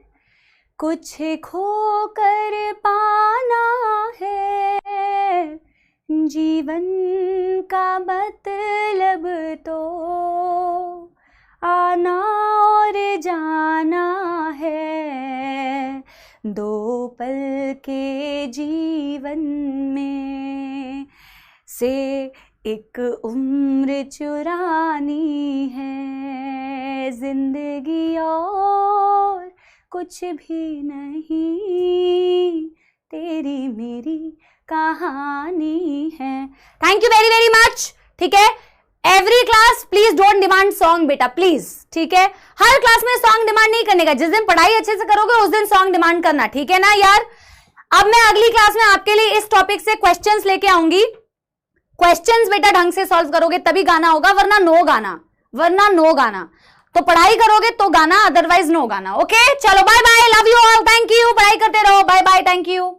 कुछ खोकर पाना है, जीवन का मतलब तो आना और जाना है, 2 पल के जीवन में से एक उम्र चुरानी है, जिंदगी और कुछ भी नहीं, तेरी मेरी कहानी है। Thank you very very much, ठीक है। Every class please don't demand song बेटा, प्लीज, ठीक है। हर क्लास में सॉन्ग डिमांड नहीं करने का, जिस दिन पढ़ाई अच्छे से करोगे उस दिन सॉन्ग डिमांड करना, ठीक है ना यार। अब मैं अगली क्लास में आपके लिए इस टॉपिक से क्वेश्चंस लेके आऊंगी। क्वेश्चंस बेटा ढंग से सॉल्व करोगे तभी गाना होगा, वरना नो गाना, वरना नो गाना। तो पढ़ाई करोगे तो गाना, अदरवाइज नो गाना। ओके चलो bye bye, love you all, thank you, पढ़ाई करते रहो, बाय बाय, थैंक यू।